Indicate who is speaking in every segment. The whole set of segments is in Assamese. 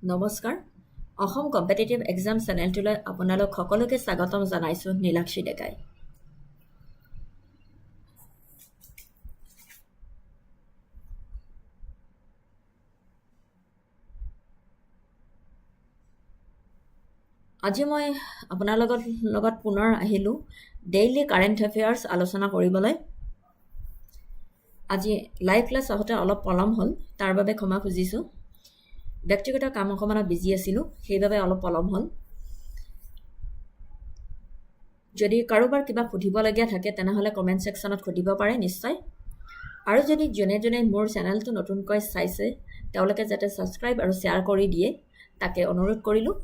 Speaker 1: নমস্কাৰ অসম কম্পিটিটিভ এক্সাম চেনেলটোলৈ আপোনালোক সকলোকে স্বাগতম জনাইছোঁ নীলাক্ষী ডেকাই আজি মই আপোনালোকৰ লগত পুনৰ আহিলোঁ ডেইলি কাৰেণ্ট এফেয়াৰ্ছ আলোচনা কৰিবলৈ আজি লাইভ ক্লাছ আহোঁতে অলপ পলম হ'ল তাৰ বাবে ক্ষমা খুজিছোঁ ব্যক্তিগত কাম অকণমানত বিজি আছিলোঁ সেইবাবে অলপ পলম হ'ল যদি কাৰোবাৰ কিবা সুধিবলগীয়া থাকে তেনেহ'লে কমেণ্ট ছেকশ্যনত সুধিব পাৰে নিশ্চয় আৰু যদি যোনে মোৰ চেনেলটো নতুনকৈ চাইছে তেওঁলোকে যাতে ছাবস্ক্ৰাইব আৰু শ্বেয়াৰ কৰি দিয়ে তাকে অনুৰোধ কৰিলোঁ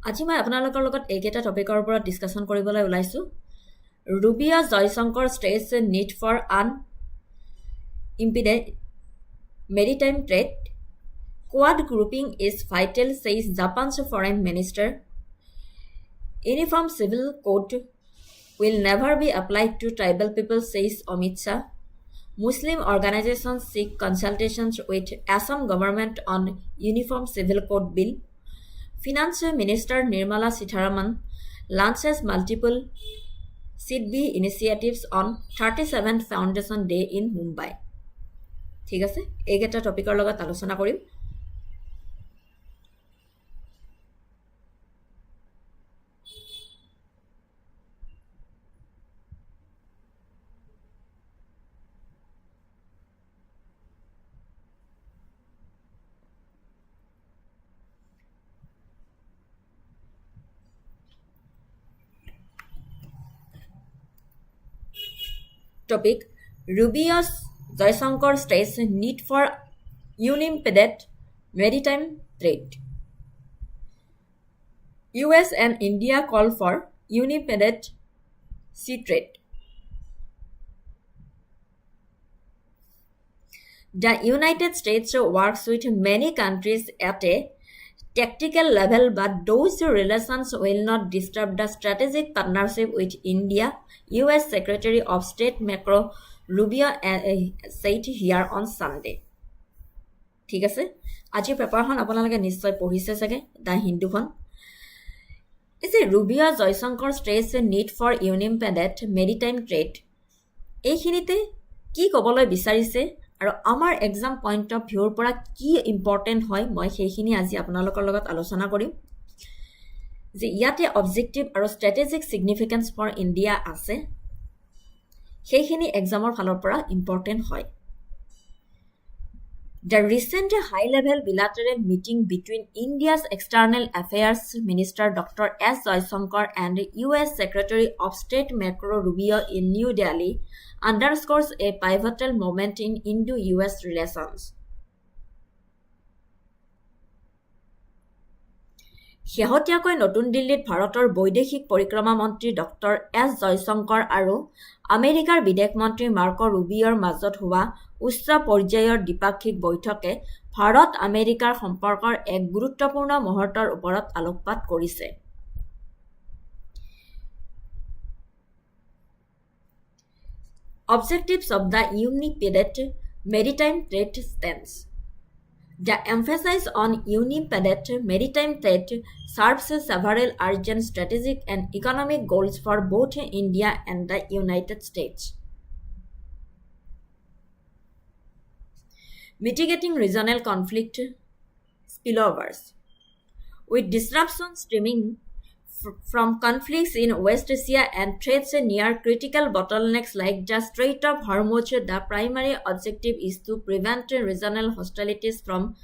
Speaker 1: আজি মই আপোনালোকৰ লগত এইকেইটা টপিকৰ ওপৰত ডিছকাশ্যন কৰিবলৈ ওলাইছোঁ Rubiya Jaishankar stage need for impeded maritime trade Quad grouping is vital says Japan's foreign minister uniform civil code will never be applied to tribal people, says Amit Shah. Muslim organizations seek consultations with Assam government on Uniform Civil Code Bill. Finance Minister Nirmala Sitharaman launches multiple SIDB initiatives on 37th Foundation Day in Mumbai. ঠিক আছে এইকেইটা টপিকৰ লগত আলোচনা কৰিম Topic Rubia's Jaishankar states need for unimpeded maritime trade. US and India call for unimpeded sea trade. The United States works with many countries at a tactical level, but those relations will not disturb the strategic partnership with India, US Secretary of State Marco Rubio said here on Sunday. ঠিক আছে আজি পেপাৰখন আপোনালোকে নিশ্চয় পঢ়িছে চাগে দা হিন্দুখন is a Rubio Jaishankar states a need for unimpeded maritime trade এইখিনিতে কি ক'বলৈ বিচাৰিছে আৰু আমাৰ এক্সাম পইণ্ট অফ ভিউৰ পৰা কি ইম্পৰ্টেণ্ট হয় মই সেইখিনি আজি আপোনালোকৰ লগত আলোচনা কৰিম যে ইয়াতে অবজেক্টিভ আৰু ষ্ট্ৰেটেজিক ছিগনিফিকেন্স ফৰ ইণ্ডিয়া আছে সেইখিনি এক্সামৰ ফালৰ পৰা ইম্পৰ্টেণ্ট হয় The recent high-level bilateral meeting between India's External Affairs Minister Dr. S. Jaishankar and US Secretary of State Marco Rubio in New Delhi underscores a pivotal moment in Indo-US relations. শেহতীয়াকৈ নতুন দিল্লীত ভাৰতৰ বৈদেশিক পৰিক্ৰমা মন্ত্ৰী ডক্টৰ এছ জয়শংকৰ আৰু আমেৰিকাৰ বিদেশ মন্ত্ৰী মাৰ্কো ৰুবিঅ'ৰ মাজত হোৱা উচ্চ পৰ্যায়ৰ দ্বিপাক্ষিক বৈঠকে ভাৰত আমেৰিকাৰ সম্পৰ্কৰ এক গুৰুত্বপূৰ্ণ মুহূৰ্তৰ ওপৰত আলোকপাত কৰিছে Objectives of the Unimpeded Maritime Trade Stance The emphasis on unimpeded maritime trade serves several urgent strategic and economic goals for both India and the United States. Mitigating regional conflict spillovers. With disruptions stemming from conflicts in West Asia and threats near critical bottlenecks like the Strait of Hormuz, the primary objective is to prevent regional hostilities from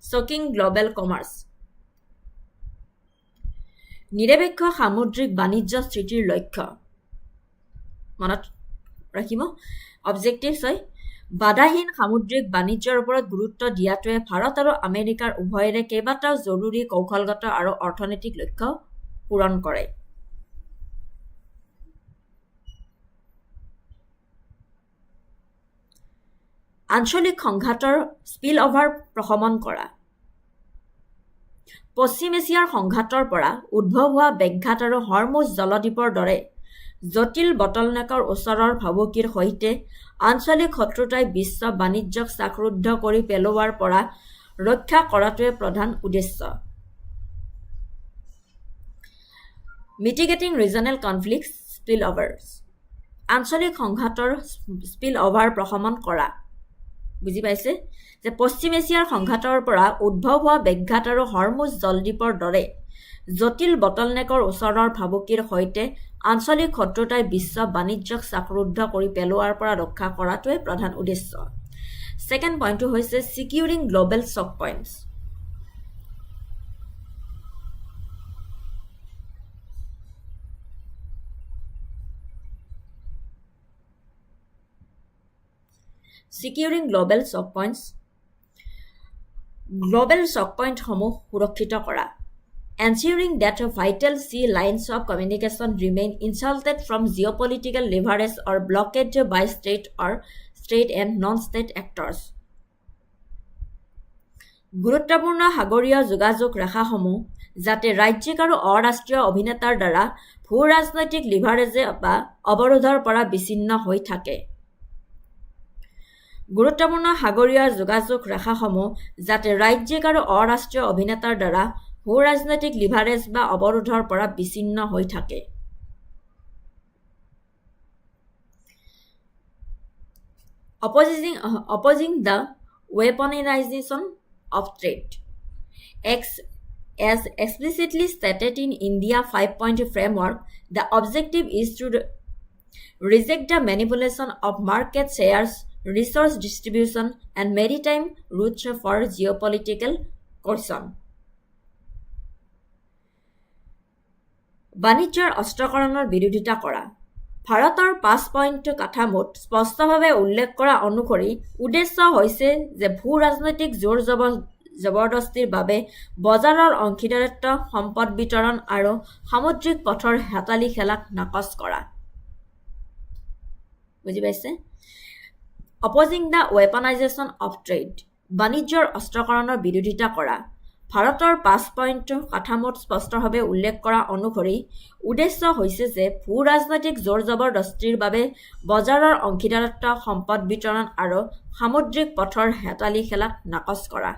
Speaker 1: shocking global commerce. নিৰপেক্ষ সামুদ্ৰিক বাণিজ্য স্থিতিৰ লক্ষ্য মনত ৰাখিব অবজেক্টিভছ হয় বাধাহীন সামুদ্ৰিক বাণিজ্যৰ ওপৰত গুৰুত্ব দিয়াটোৱে ভাৰত আৰু আমেৰিকাৰ উভয়ৰে কেইবাটাও জৰুৰী কৌশলগত আৰু অৰ্থনৈতিক লক্ষ্য পূৰণ কৰে আঞ্চলিক সংঘাতৰ স্পিল অভাৰ প্ৰশমন কৰা পশ্চিম এছিয়াৰ সংঘাতৰ পৰা উদ্ভৱ হোৱা ব্যাঘাত আৰু হৰমুজ জলদ্বীপৰ দৰে জটিল বটলনেকৰ ওচৰৰ ভাবুকিৰ সৈতে আঞ্চলিক শত্ৰুতাই বিশ্ব বাণিজ্যক চাকৰুদ্ধ কৰি পেলোৱাৰ পৰা ৰক্ষা কৰাটোৱে প্ৰধান উদ্দেশ্য। মিটিগেটিং ৰিজনেল কনফ্লিক্ট স্পিল অভাৰ্ছ, আঞ্চলিক সংঘাতৰ স্পিল অভাৰ প্ৰশমন কৰা। বুজি পাইছে যে পশ্চিম এছিয়াৰ সংঘাতৰ পৰা উদ্ভৱ হোৱা ব্যাঘাত আৰু হৰমুজ জলদ্বীপৰ দৰে জটিল বটলনেকৰ ওচৰৰ ভাবুকিৰ সৈতে আঞ্চলিক শত্ৰুতাই বিশ্ব বাণিজ্যক চাকৰুদ্ধ কৰি পেলোৱাৰ পৰা ৰক্ষা কৰাটোৱে প্ৰধান উদ্দেশ্য। ছেকেণ্ড পইণ্টটো হৈছে ছিকিউৰিং গ্ল'বেল চক পইণ্টছ। ছিকিউৰিং গ্ল'বেল চক পইণ্টছ, গ্ল'বেল চক পইণ্টসমূহ সুৰক্ষিত কৰা। Ensuring that vital sea lines of communication remain insulated from geopolitical leverage or blockade by state and non-state actors. গুৰুত্বপূৰ্ণ সাগৰীয় যোগাযোগ ৰেখাসমূহ যাতে ৰাজ্যিক আৰু অৰাষ্ট্ৰীয় অভিনেতাৰ দ্বাৰা ভূ-ৰাজনৈতিক লিভাৰেজে বা অৱৰোধৰ পৰা বিচ্ছিন্ন হৈ থাকে। গুৰুত্বপূৰ্ণ সাগৰীয় যোগাযোগ ৰেখাসমূহ যাতে ৰাজ্যিক আৰু অৰাষ্ট্ৰীয় অভিনেতাৰ দ্বাৰা ভূ-ৰাজনৈতিক লিভাৰেজ বা অৱৰোধৰ পৰা বিচ্ছিন্ন হৈ থাকে। Opposing the weaponization of trade. As explicitly stated in India 5-point framework, the objective is to reject the manipulation of market shares, resource distribution, and maritime routes for geopolitical coercion. বাণিজ্যৰ অস্ত্ৰকৰণৰ বিৰোধিতা কৰা। ভাৰতৰ 5-পইণ্ট কাঠামোত স্পষ্টভাৱে উল্লেখ কৰা অনুসৰি উদ্দেশ্য হৈছে যে ভূ-ৰাজনৈতিক জোৰ জবৰদস্তিৰ বাবে বজাৰৰ অংশীদাৰিত্ব, সম্পদ বিতৰণ আৰু সামুদ্ৰিক পথৰ হেতালি খেলাক নাকচ কৰা। বুজি পাইছে? অপজিং দ্য ৱেপনাইজেশ্যন অফ ট্ৰেড, বাণিজ্যৰ অস্ত্ৰকৰণৰ বিৰোধিতা কৰা। ভাৰতৰ 5-পইণ্ট কাঠামোত স্পষ্টভাৱে উল্লেখ কৰা অনুসৰি উদ্দেশ্য হৈছে যে ভূ-ৰাজনৈতিক জোৰ জবৰদস্তিৰ বাবে বজাৰৰ অংশীদাৰিত্ব, সম্পদ বিতৰণ আৰু সামুদ্ৰিক পথৰ হেতালি খেলাক নাকচ কৰা।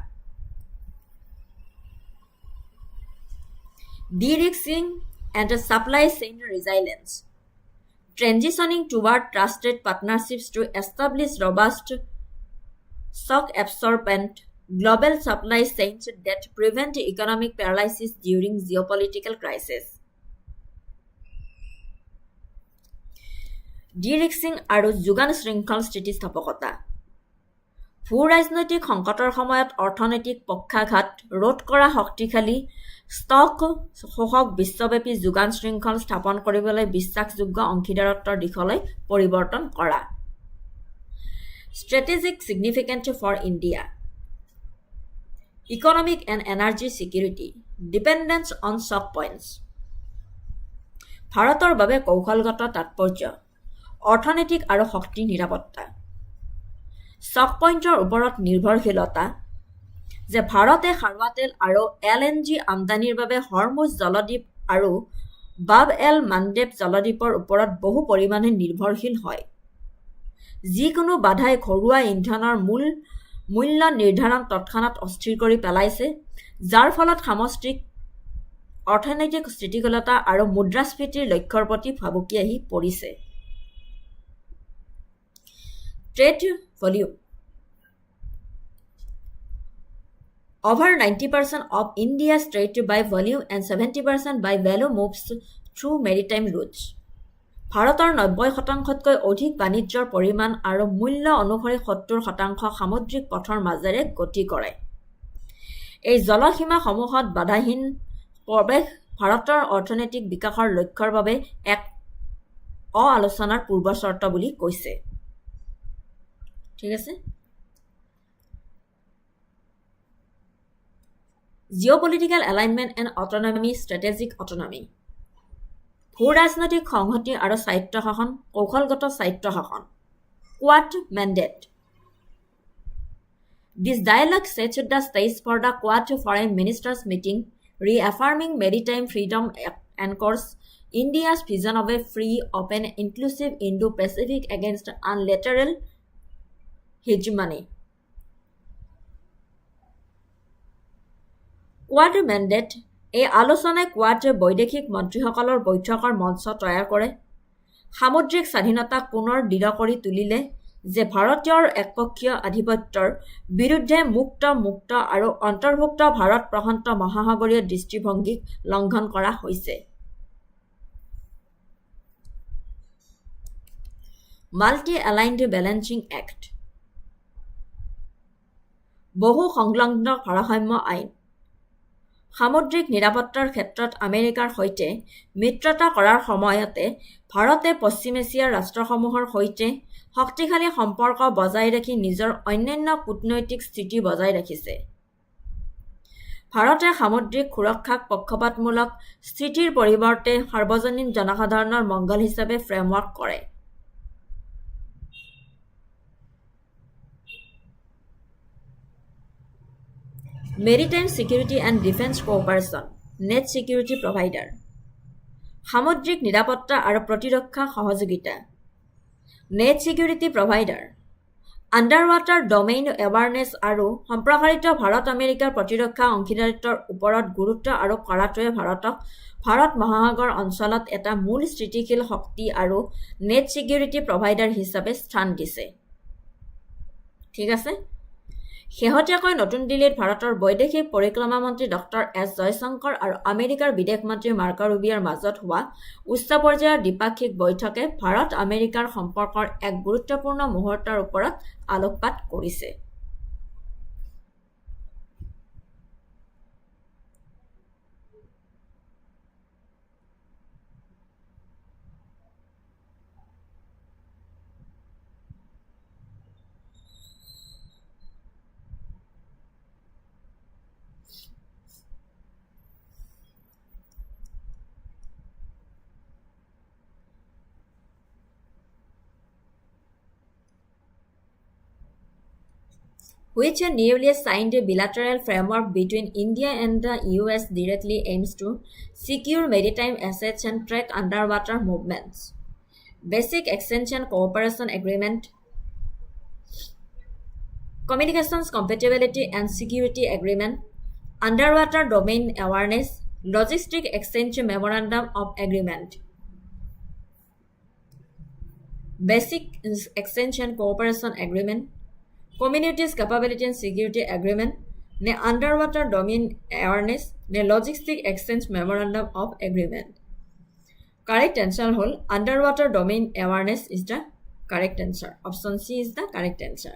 Speaker 1: De-risking and supply chain resilience, transitioning toward trusted partnerships to establish robust, shock-absorbent global supply chains that prevent economic paralysis during geopolitical crisis. De-risking আৰু যোগান শৃংখল স্থিতিস্থাপকতা। ভূ-ৰাজনৈতিক সংকটৰ সময়ত অৰ্থনৈতিক পক্ষাঘাত ৰোধ কৰা, শক্তিশালী ষ্টক শোষক বিশ্বব্যাপী যোগান শৃংখল স্থাপন কৰিবলৈ বিশ্বাসযোগ্য অংশীদাৰত্বৰ দিশলৈ পৰিৱৰ্তন কৰা। Strategic significance for India. Economic and energy security, dependence on shock points. ভাৰতৰ বাবে কৌশলগত তাৎপৰ্য, অৰ্থনৈতিক আৰু শক্তি নিৰাপত্তা। শ্বক পইণ্টৰ ওপৰত নিৰ্ভৰশীলতা, যে ভাৰতে খাৰুৱা তেল আৰু LNG আমদানিৰ বাবে হৰমুজ জলদ্বীপ আৰু বাব এল মাণ্ডেব জলদ্বীপৰ ওপৰত বহু পৰিমাণে নিৰ্ভৰশীল হয়। যিকোনো বাধাই ঘৰুৱা ইন্ধনৰ মূল্য নিৰ্ধাৰণ তৎক্ষণাত অস্থিৰ কৰি পেলাইছে, যাৰ ফলত সামষ্টিক অৰ্থনৈতিক স্থিতিশীলতা আৰু মুদ্ৰাস্ফীতিৰ লক্ষ্যৰ প্ৰতি ভাবুকি আহি পৰিছে। Trade volume. Over 90% of India's trade by volume and 70% by value moves through maritime routes. ভাৰতৰ 90%তকৈ অধিক বাণিজ্যৰ পৰিমাণ আৰু মূল্য অনুসৰি 70% সামুদ্ৰিক পথৰ মাজেৰে গতি কৰে। এই জলসীমাসমূহত বাধাহীন প্ৰৱেশ ভাৰতৰ অৰ্থনৈতিক বিকাশৰ লক্ষ্যৰ বাবে এক অ-আলোচনাৰ পূৰ্বচৰ্ত বুলি কৈছে। ঠিক আছে? Geopolitical alignment and autonomy, strategic autonomy. ভূ-ৰাজনৈতিক সংহতি আৰু স্বায়ত্তশাসন, কৌশলগত স্বায়ত্তশাসন। Quad mandate. This dialogue sets the stage for the Quad Foreign Ministers meeting, reaffirming maritime freedom anchors India's vision of a free, open, inclusive Indo-Pacific against unilateral hegemony. Quad mandate এই আলোচনাই কোৱাড বৈদেশিক মন্ত্ৰীসকলৰ বৈঠকৰ মঞ্চ তৈয়াৰ কৰে সামুদ্ৰিক স্বাধীনতাক পুনৰ দৃঢ় কৰি তুলিলে যে ভাৰতীয় একপক্ষীয় আধিপত্যৰ বিৰুদ্ধে মুক্ত আৰু অন্তৰ্ভুক্ত ভাৰত প্ৰশান্ত মহাসাগৰীয় দৃষ্টিভংগীক লংঘন কৰা হৈছে মাল্টি এলাইনড বেলেন্সিং এক্ট বহু সংলগ্ন ভাৰসাম্য আইন সামুদ্ৰিক নিৰাপত্তাৰ ক্ষেত্ৰত আমেৰিকাৰ সৈতে মিত্ৰতা কৰাৰ সময়তে ভাৰতে পশ্চিম এছিয়াৰ ৰাষ্ট্ৰসমূহৰ সৈতে শক্তিশালী সম্পৰ্ক বজাই ৰাখি নিজৰ অন্যান্য কূটনৈতিক স্থিতি বজাই ৰাখিছে ভাৰতে সামুদ্ৰিক সুৰক্ষাক পক্ষপাতমূলক স্থিতিৰ পৰিৱৰ্তে সাৰ্বজনীন জনসাধাৰণৰ মংগল হিচাপে ফ্ৰেমৱৰ্ক কৰে Maritime Security and Defense Cooperation, Net Security Provider, সামুদ্ৰিক নিৰাপত্তা আৰু প্ৰতিৰক্ষা সহযোগিতা, Net Security Provider, Underwater Domain Awareness আৰু সম্প্ৰসাৰিত ভাৰত আমেৰিকাৰ প্ৰতিৰক্ষা অংশীদাৰিত্বৰ ওপৰত গুৰুত্ব আৰোপ কৰাটোৱে ভাৰত মহাসাগৰ অঞ্চলত এটা মূল স্থিতিশীল শক্তি আৰু নেট ছিকিউৰিটি প্ৰভাইডাৰ হিচাপে স্থান দিছে ঠিক আছে শেহতীয়াকৈ নতুন দিল্লীত ভাৰতৰ বৈদেশিক পৰিক্ৰমা মন্ত্ৰী ডক্টৰ এছ জয়শংকৰ আৰু আমেৰিকাৰ বিদেশ মন্ত্ৰী মাৰ্কো ৰুবিয়োৰ মাজত হোৱা উচ্চ পৰ্যায়ৰ দ্বিপাক্ষিক বৈঠকে ভাৰত আমেৰিকাৰ সম্পৰ্কৰ এক গুৰুত্বপূৰ্ণ মুহূৰ্তৰ ওপৰত আলোকপাত কৰিছে which a newly signed bilateral framework between India and the US directly aims to secure maritime assets and track underwater movements. Basic Extension Cooperation Agreement, Communications Compatibility and Security Agreement, Underwater Domain Awareness, Logistic Exchange Memorandum of Agreement. Basic Extension Cooperation Agreement, Communities Capability and Security Agreement, ne Underwater Domain Awareness, ne Logistic Exchange Memorandum of Agreement. Correct answer whole Underwater Domain Awareness is the correct answer. Option C is the correct answer.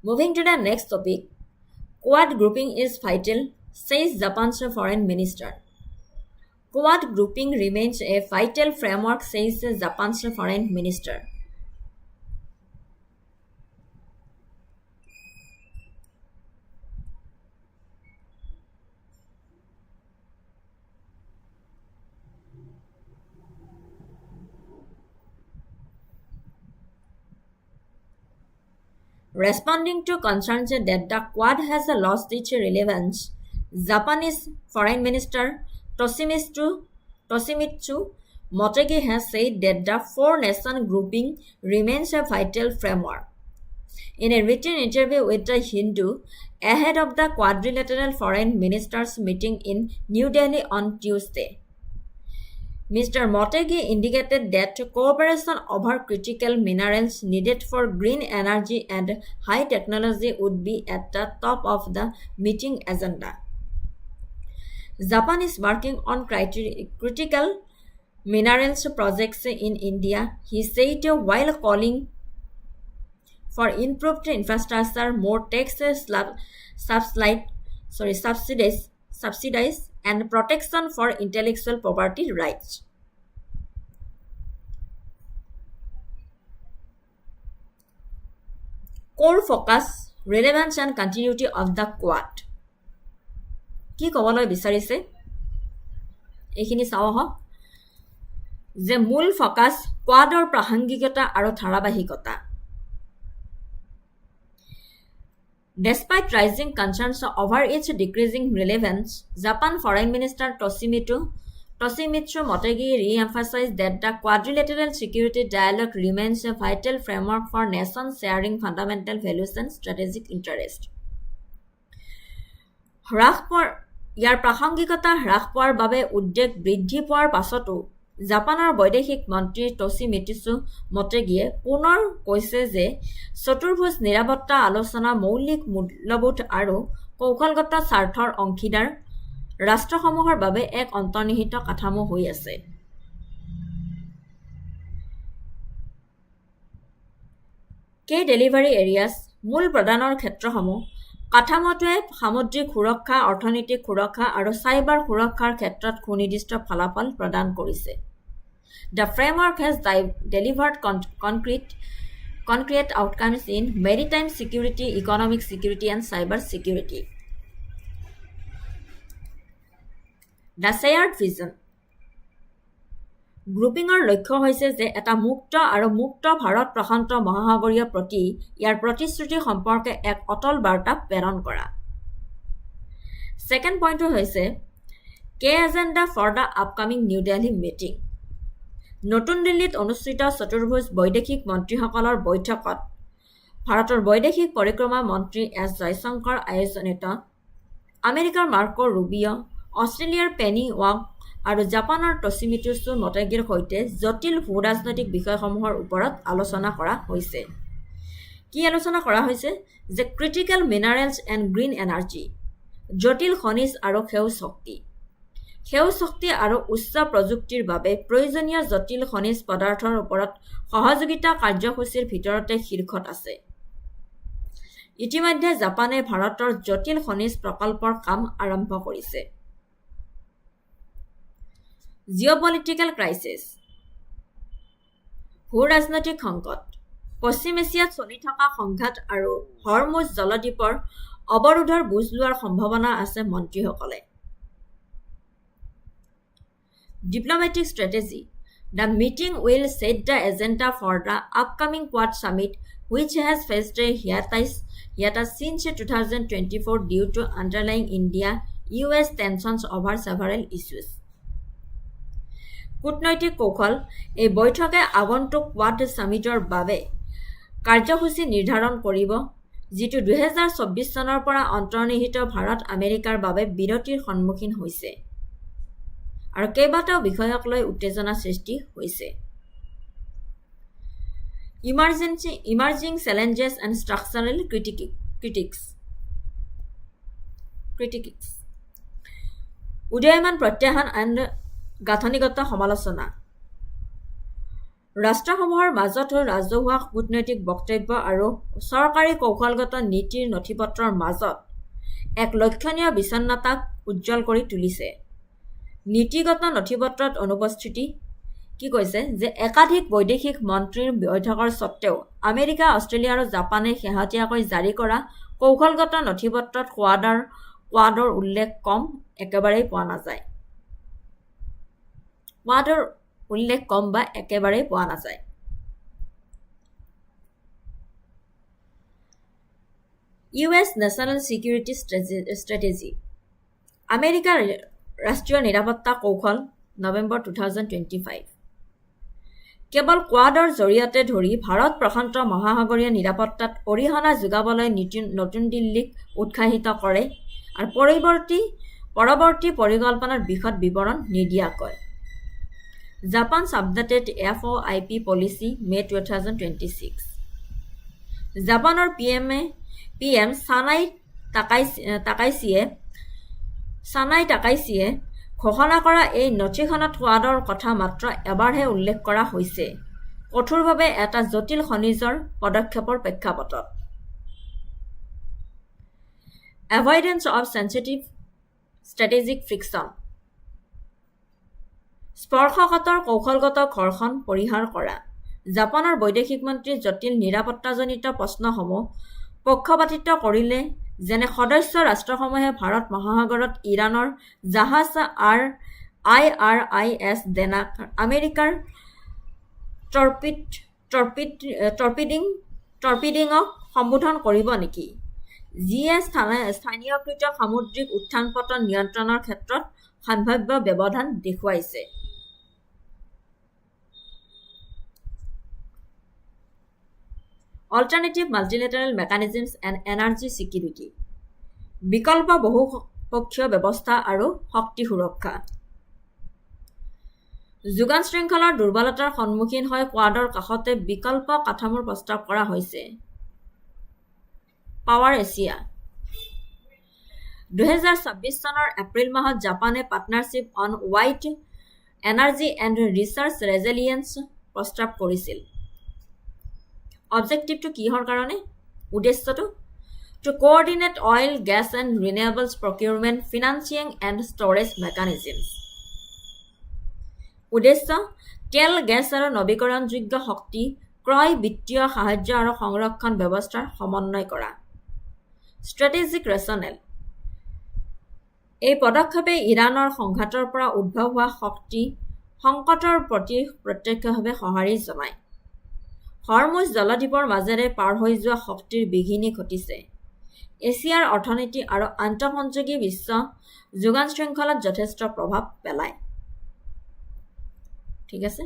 Speaker 1: Moving to the next topic, Quad grouping is vital, says Japan's foreign minister. Quad grouping remains a vital framework, says Japan's foreign minister. Responding to concerns that the Quad has lost its relevance, Japanese Foreign Minister Toshimitsu Motegi has said that the four-nation grouping remains a vital framework. In a written interview with the Hindu ahead of the quadrilateral foreign ministers meeting in New Delhi on Tuesday, Mr. Motegi indicated that cooperation over critical minerals needed for green energy and high technology would be at the top of the meeting agenda. Japan is working on critical minerals projects in India, he said, while calling for improved infrastructure, more tax subsidies, and protection for intellectual property rights. Core focus, relevance and continuity of the Quad. কি ক'বলৈ বিচাৰিছে এইখিনি চাও হওক যে মূল ফকাস কোৱাডৰ প্ৰাসংগিকতা আৰু ধাৰাবাহিকতা Despite rising concerns over its decreasing relevance, Japan Foreign Minister Toshimitsu Motegi re-emphasized that the quadrilateral security dialogue remains a vital framework for nations sharing fundamental values and strategic interests. ইয়াৰ প্ৰাসংগিকতা হ্ৰাস পোৱাৰ বাবে উদ্বেগ বৃদ্ধি পোৱাৰ পাছতো জাপানৰ বৈদেশিক মন্ত্ৰী টছিমিটছু মটেগিয়ে পুনৰ কৈছে যে চতুৰ্ভুজ নিৰাপত্তা আলোচনা মৌলিক মূল্যবোধ আৰু কৌশলগত স্বাৰ্থৰ অংশীদাৰ ৰাষ্ট্ৰসমূহৰ বাবে এক অন্তৰ্নিহিত কাঠামো হৈ আছে। ডেলিভাৰী এৰিয়াছ মূল প্ৰদানৰ ক্ষেত্ৰসমূহ কাঠামোটোৱে সামুদ্ৰিক সুৰক্ষা, অৰ্থনৈতিক সুৰক্ষা আৰু চাইবাৰ সুৰক্ষাৰ ক্ষেত্ৰত সুনিৰ্দিষ্ট ফলাফল প্ৰদান কৰিছে। The framework has delivered concrete outcomes in maritime security, economic security, and cyber security. The shared vision. গ্ৰুপিঙৰ লক্ষ্য হৈছে যে এটা মুক্ত আৰু মুক্ত ভাৰত প্ৰশান্ত মহাসাগৰীয় প্ৰতি ইয়াৰ প্ৰতিশ্ৰুতি সম্পৰ্কে এক অটল বাৰ্তা প্ৰেৰণ কৰা। ছেকেণ্ড পইণ্টটো হৈছে agenda for the upcoming New Delhi meeting. নতুন দিল্লীত অনুষ্ঠিত চতুৰ্ভুজ বৈদেশিক মন্ত্ৰীসকলৰ বৈঠকত ভাৰতৰ বৈদেশিক পৰিক্ৰমা মন্ত্ৰী এছ জয়শংকৰ আয়োজনিত আমেৰিকাৰ মাৰ্কো ৰুবিঅ', অষ্ট্ৰেলিয়াৰ পেনী ৱাং আৰু জাপানৰ টছিমিটছু মটেগিৰ সৈতে জটিল ভূ-ৰাজনৈতিক বিষয়সমূহৰ ওপৰত আলোচনা কৰা হৈছে। কি আলোচনা কৰা হৈছে? যে critical minerals and green energy, জটিল খনিজ আৰু সেউজ শক্তি আৰু উচ্চ প্ৰযুক্তিৰ বাবে প্ৰয়োজনীয় জটিল খনিজ পদাৰ্থৰ ওপৰত সহযোগিতা কাৰ্যসূচীৰ ভিতৰতে শীৰ্ষত আছে। ইতিমধ্যে জাপানে ভাৰতৰ জটিল খনিজ প্ৰকল্পৰ কাম আৰম্ভ কৰিছে। জিঅ'পলিটিকেল ক্ৰাইচিছ, ভূ-ৰাজনৈতিক সংকট, পশ্চিম এছিয়াত চলি থকা সংঘাত আৰু হৰমুজ জলদ্বীপৰ অৱৰোধৰ বুজ লোৱাৰ সম্ভাৱনা আছে মন্ত্ৰীসকলে। Diplomatic strategy. The meeting will set the agenda for the upcoming Quad Summit, which has faced a hiatus since 2024 due to underlying India-US tensions over several issues. কূটনৈতিক কৌশল, এই বৈঠকে আগন্তুক কোৱাড সামিটৰ বাবে কাৰ্যসূচী নিৰ্ধাৰণ কৰিব, যিটো 2024 চনৰ পৰা অন্তৰ্নিহিত ভাৰত আমেৰিকাৰ বাবে বিৰতিৰ সন্মুখীন হৈছে আৰু কেইবাটাও বিষয়ক লৈ উত্তেজনা সৃষ্টি হৈছে। Emerging challenges and structural critics, উদীয়মান প্ৰত্যাহ্বান এণ্ড গাঁথনিগত সমালোচনা। ৰাষ্ট্ৰসমূহৰ মাজত ৰাজহুৱা কূটনৈতিক বক্তব্য আৰু চৰকাৰী কৌশলগত নীতিৰ নথিপত্ৰৰ মাজত এক লক্ষণীয় বিচ্ছিন্নতাক উজ্জ্বল কৰি তুলিছে। নীতিগত নথিপত্ৰত অনুপস্থিতি কি কৈছে যে একাধিক বৈদেশিক মন্ত্ৰীৰ বৈঠকৰ স্বত্তেও আমেৰিকা, অষ্ট্ৰেলিয়া আৰু জাপানে শেহতীয়াকৈ জাৰি কৰা কৌশলগত নথিপত্ৰত কোৱাডৰ উল্লেখ একেবাৰেই পোৱা নাযায়। US নেশ্যনেল ছিকিউৰিটি ষ্ট্ৰেটেজি, আমেৰিকাৰ ৰাষ্ট্ৰীয় নিৰাপত্তা কৌশল, নৱেম্বৰ 2025। কেৱল কোৱাডৰ জৰিয়তে ধৰি ভাৰত প্ৰশান্ত মহাসাগৰীয় নিৰাপত্তাত অৰিহণা যোগাবলৈ নতুন দিল্লীক উৎসাহিত কৰে আৰু পৰৱৰ্তী পৰিকল্পনাৰ বিশদ বিৱৰণ নিদিয়াকৈ। জাপান আপডেটেড FOIP পলিচি, মে 2026। জাপানৰ PM চানাই টাকাইছিয়ে ঘোষণা কৰা এই নথিখনত কোৱাডৰ কথা মাত্ৰ এবাৰহে উল্লেখ কৰা হৈছে, কঠোৰভাৱে এটা জটিল খনিজৰ পদক্ষেপৰ প্ৰেক্ষাপটত। এভইডেন্স অৱ সেন্সিটিভ ষ্ট্ৰেটেজিক ফ্ৰিকশ্যন, স্পৰ্শকাতৰ কৌশলগত ঘৰ্ষণ পৰিহাৰ কৰা। জাপানৰ বৈদেশিক মন্ত্ৰীৰ জটিল নিৰাপত্তাজনিত প্ৰশ্নসমূহ পক্ষপাতিত্ব কৰিলে, যেনে সদস্য ৰাষ্ট্ৰসমূহে ভাৰত মহাসাগৰত ইৰাণৰ জাহাজ IRIS ডেনাক আমেৰিকাৰ টৰ্পিডিঙক সম্বোধন কৰিব নেকি? যিয়ে স্থানীয়কৃত সামুদ্ৰিক উত্থান পতন নিয়ন্ত্ৰণৰ ক্ষেত্ৰত সম্ভাৱ্য ব্যৱধান দেখুৱাইছে। Alternative multilateral mechanisms and energy security, বিকল্প বহুপক্ষীয় ব্যৱস্থা আৰু শক্তি সুৰক্ষা। যোগান শৃংখলাৰ দুৰ্বলতাৰ সন্মুখীন হৈ কোৱাডৰ কাষতে বিকল্প কাঠামোৰ প্ৰস্তাৱ কৰা হৈছে। পাৱাৰ এছিয়া 2026 চনৰ এপ্ৰিল মাহত জাপানে partnership on wide energy and research resilience প্ৰস্তাৱ কৰিছিল। অবজেক্টিভটো কিহৰ কাৰণে? উদ্দেশ্যটো to coordinate oil, gas and renewables procurement, financing and storage mechanisms. উদ্দেশ্য তেল, গেছ আৰু নৱীকৰণযোগ্য শক্তি ক্ৰয়, বিত্তীয় সাহায্য আৰু সংৰক্ষণ ব্যৱস্থাৰ সমন্বয় কৰা। ষ্ট্ৰেটেজিক ৰেচনেল, এই পদক্ষেপে ইৰাণৰ সংঘাতৰ পৰা উদ্ভৱ হোৱা শক্তি সংকটৰ প্ৰতি প্ৰত্যক্ষভাৱে সঁহাৰি জনায়। হৰমুজ জলদ্বীপৰ মাজেৰে পাৰ হৈ যোৱা শক্তিৰ বিঘিনি ঘটিছে। এছিয়াৰ অৰ্থনীতি আৰু আন্তঃসংযোগী বিশ্ব যোগান শৃংখলাত যথেষ্ট প্ৰভাৱ পেলায়। ঠিক আছে।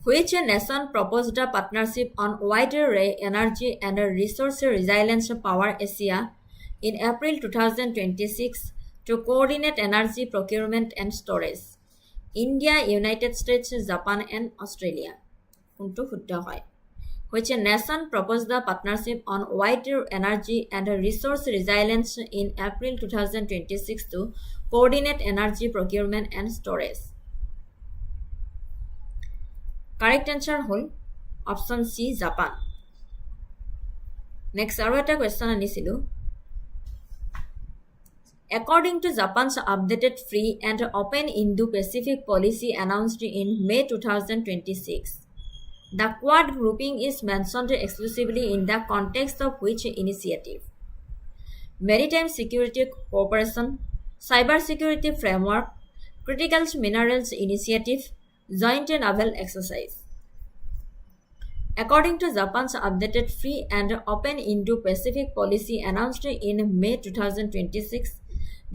Speaker 1: Which nation proposed a partnership on wider energy and resource resilience Power Asia in April 2026 to coordinate energy procurement and storage? India, United States, Japan, and Australia. Which nation proposed the partnership on wider energy and resource resilience in April 2026 to coordinate energy procurement and storage? Correct answer হল অপশন সি জাপান। নেক্সট আৰু এটা কোৱেশ্চন আনিছিলো। According to Japan's updated free and open Indo-Pacific policy announced in May 2026, the Quad grouping is mentioned exclusively in the context of which initiative? Maritime Security Cooperation, Cyber Security Framework, Critical Minerals Initiative, Joint Naval Exercise. According to Japan's updated free and open Indo-Pacific policy announced in May 2026,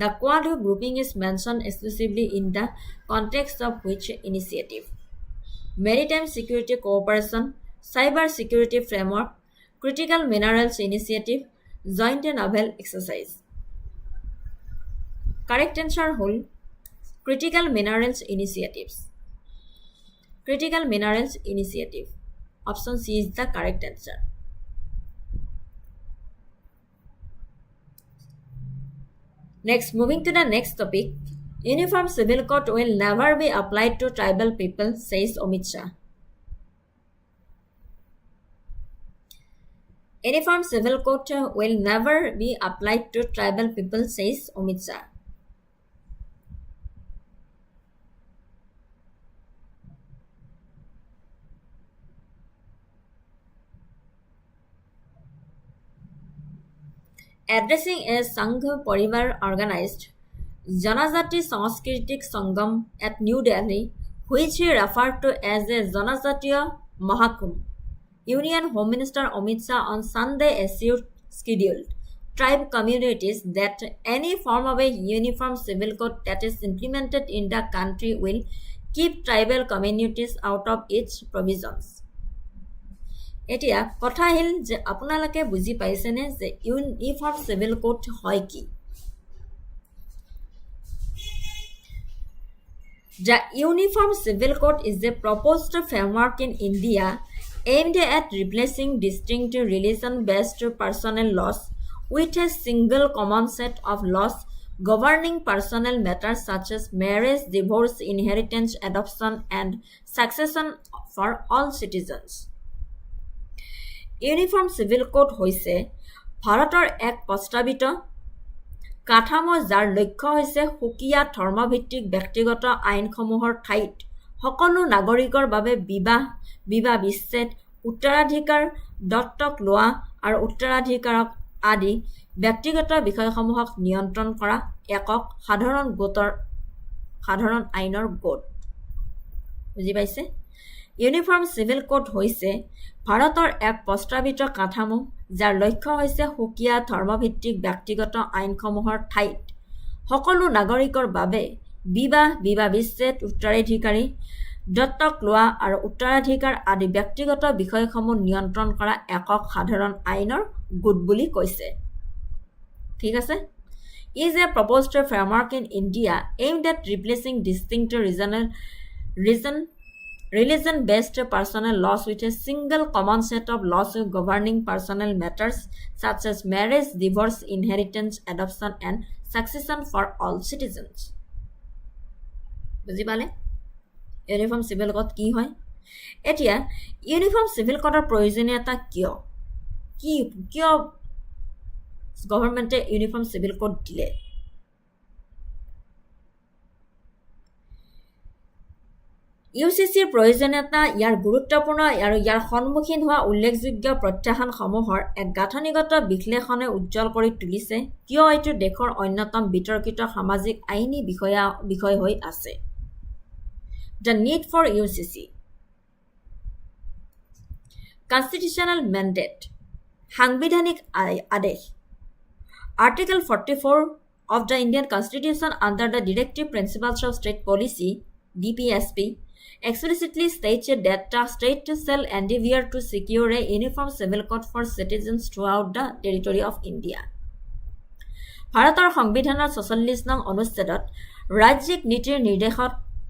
Speaker 1: the Quad grouping is mentioned exclusively in the context of which initiative? Maritime Security Cooperation, Cyber Security Framework, Critical Minerals Initiative, Joint Naval Exercise. Correct answer hall Critical Minerals Initiatives. Critical Minerals Initiative. Option C is the correct answer. Next, moving to the next topic. Uniform Civil Code will never be applied to tribal people, says Amit Shah. Uniform Civil Code will never be applied to tribal people, says Amit Shah. Addressing a Sangh Parivar organized Janajati Sanskritik Sangam at New Delhi, which he referred to as a Janajatiya Mahakumbh, Union Home Minister Amit Shah on Sunday assured scheduled tribe communities that any form of a uniform civil code that is implemented in the country will keep tribal communities out of its provisions. এতিয়া কথা আহিল যে আপোনালোকে বুজি পাইছেনে যে ইউনিফৰ্ম চিভিল কোড হয় কি? The Uniform Civil Code is a proposed framework in India aimed at replacing distinct religion-based personnel laws with a single common set of laws governing personal matters such as marriage, divorce, inheritance, adoption, and succession for all citizens. Uniform civil code হৈছে ভাৰতৰ এক প্ৰস্তাৱিত কাঠামো যাৰ লক্ষ্য হৈছে সুকীয়া ধৰ্মভিত্তিক ব্যক্তিগত আইনসমূহৰ ঠাইত সকলো নাগৰিকৰ বাবে বিবাহ বিচ্ছেদ উত্তৰাধিকাৰ দত্তক লোৱা আৰু উত্তৰাধিকাৰক আদি ব্যক্তিগত বিষয়সমূহক নিয়ন্ত্ৰণ কৰা একক সাধাৰণ আইনৰ গোট বুজি পাইছে ইউনিফৰ্ম চিভিল কোড হৈছে ভাৰতৰ এক প্ৰস্তাৱিত কাঠামো যাৰ লক্ষ্য হৈছে সুকীয়া ধৰ্মভিত্তিক ব্যক্তিগত আইনসমূহৰ ঠাইত সকলো নাগৰিকৰ বাবে বিবাহ বিচ্ছেদ উত্তৰাধিকাৰী দত্তক লোৱা আৰু উত্তৰাধিকাৰ আদি ব্যক্তিগত বিষয়সমূহ নিয়ন্ত্ৰণ কৰা একক সাধাৰণ আইনৰ গোট বুলি কৈছে ঠিক আছে is a proposed framework in India aimed at replacing distinct religion-based personal laws with a single common set of laws governing personal matters such as marriage, divorce, inheritance, adoption, and succession for all citizens. বুজি পালে ইউনিফৰ্ম চিভিল কোড কি হয় এতিয়া ইউনিফৰ্ম চিভিল কোডৰ প্ৰয়োজনীয়তা কিয় গভৰ্ণমেণ্টে ইউনিফৰ্ম চিভিল কোড দিলে ইউচিচিৰ প্ৰয়োজনীয়তা ইয়াৰ গুৰুত্বপূৰ্ণ আৰু ইয়াৰ সন্মুখীন হোৱা উল্লেখযোগ্য প্ৰত্যাহ্বানসমূহৰ এক গাঁথনিগত বিশ্লেষণে উজ্জ্বল কৰি তুলিছে কিয় এইটো দেশৰ অন্যতম বিতৰ্কিত সামাজিক আইনী বিষয় হৈ আছে The need for UCC Constitutional mandate সাংবিধানিক আদেশ Article 44 of the Indian Constitution under the Directive Principles of State Policy DPSP explicitly states that the state shall endeavor to secure a uniform civil code for citizens throughout the territory of India. ভাৰতৰ সংবিধানৰ ৪৪ নং অনুচ্ছেদত ৰাজ্যিক নীতিৰ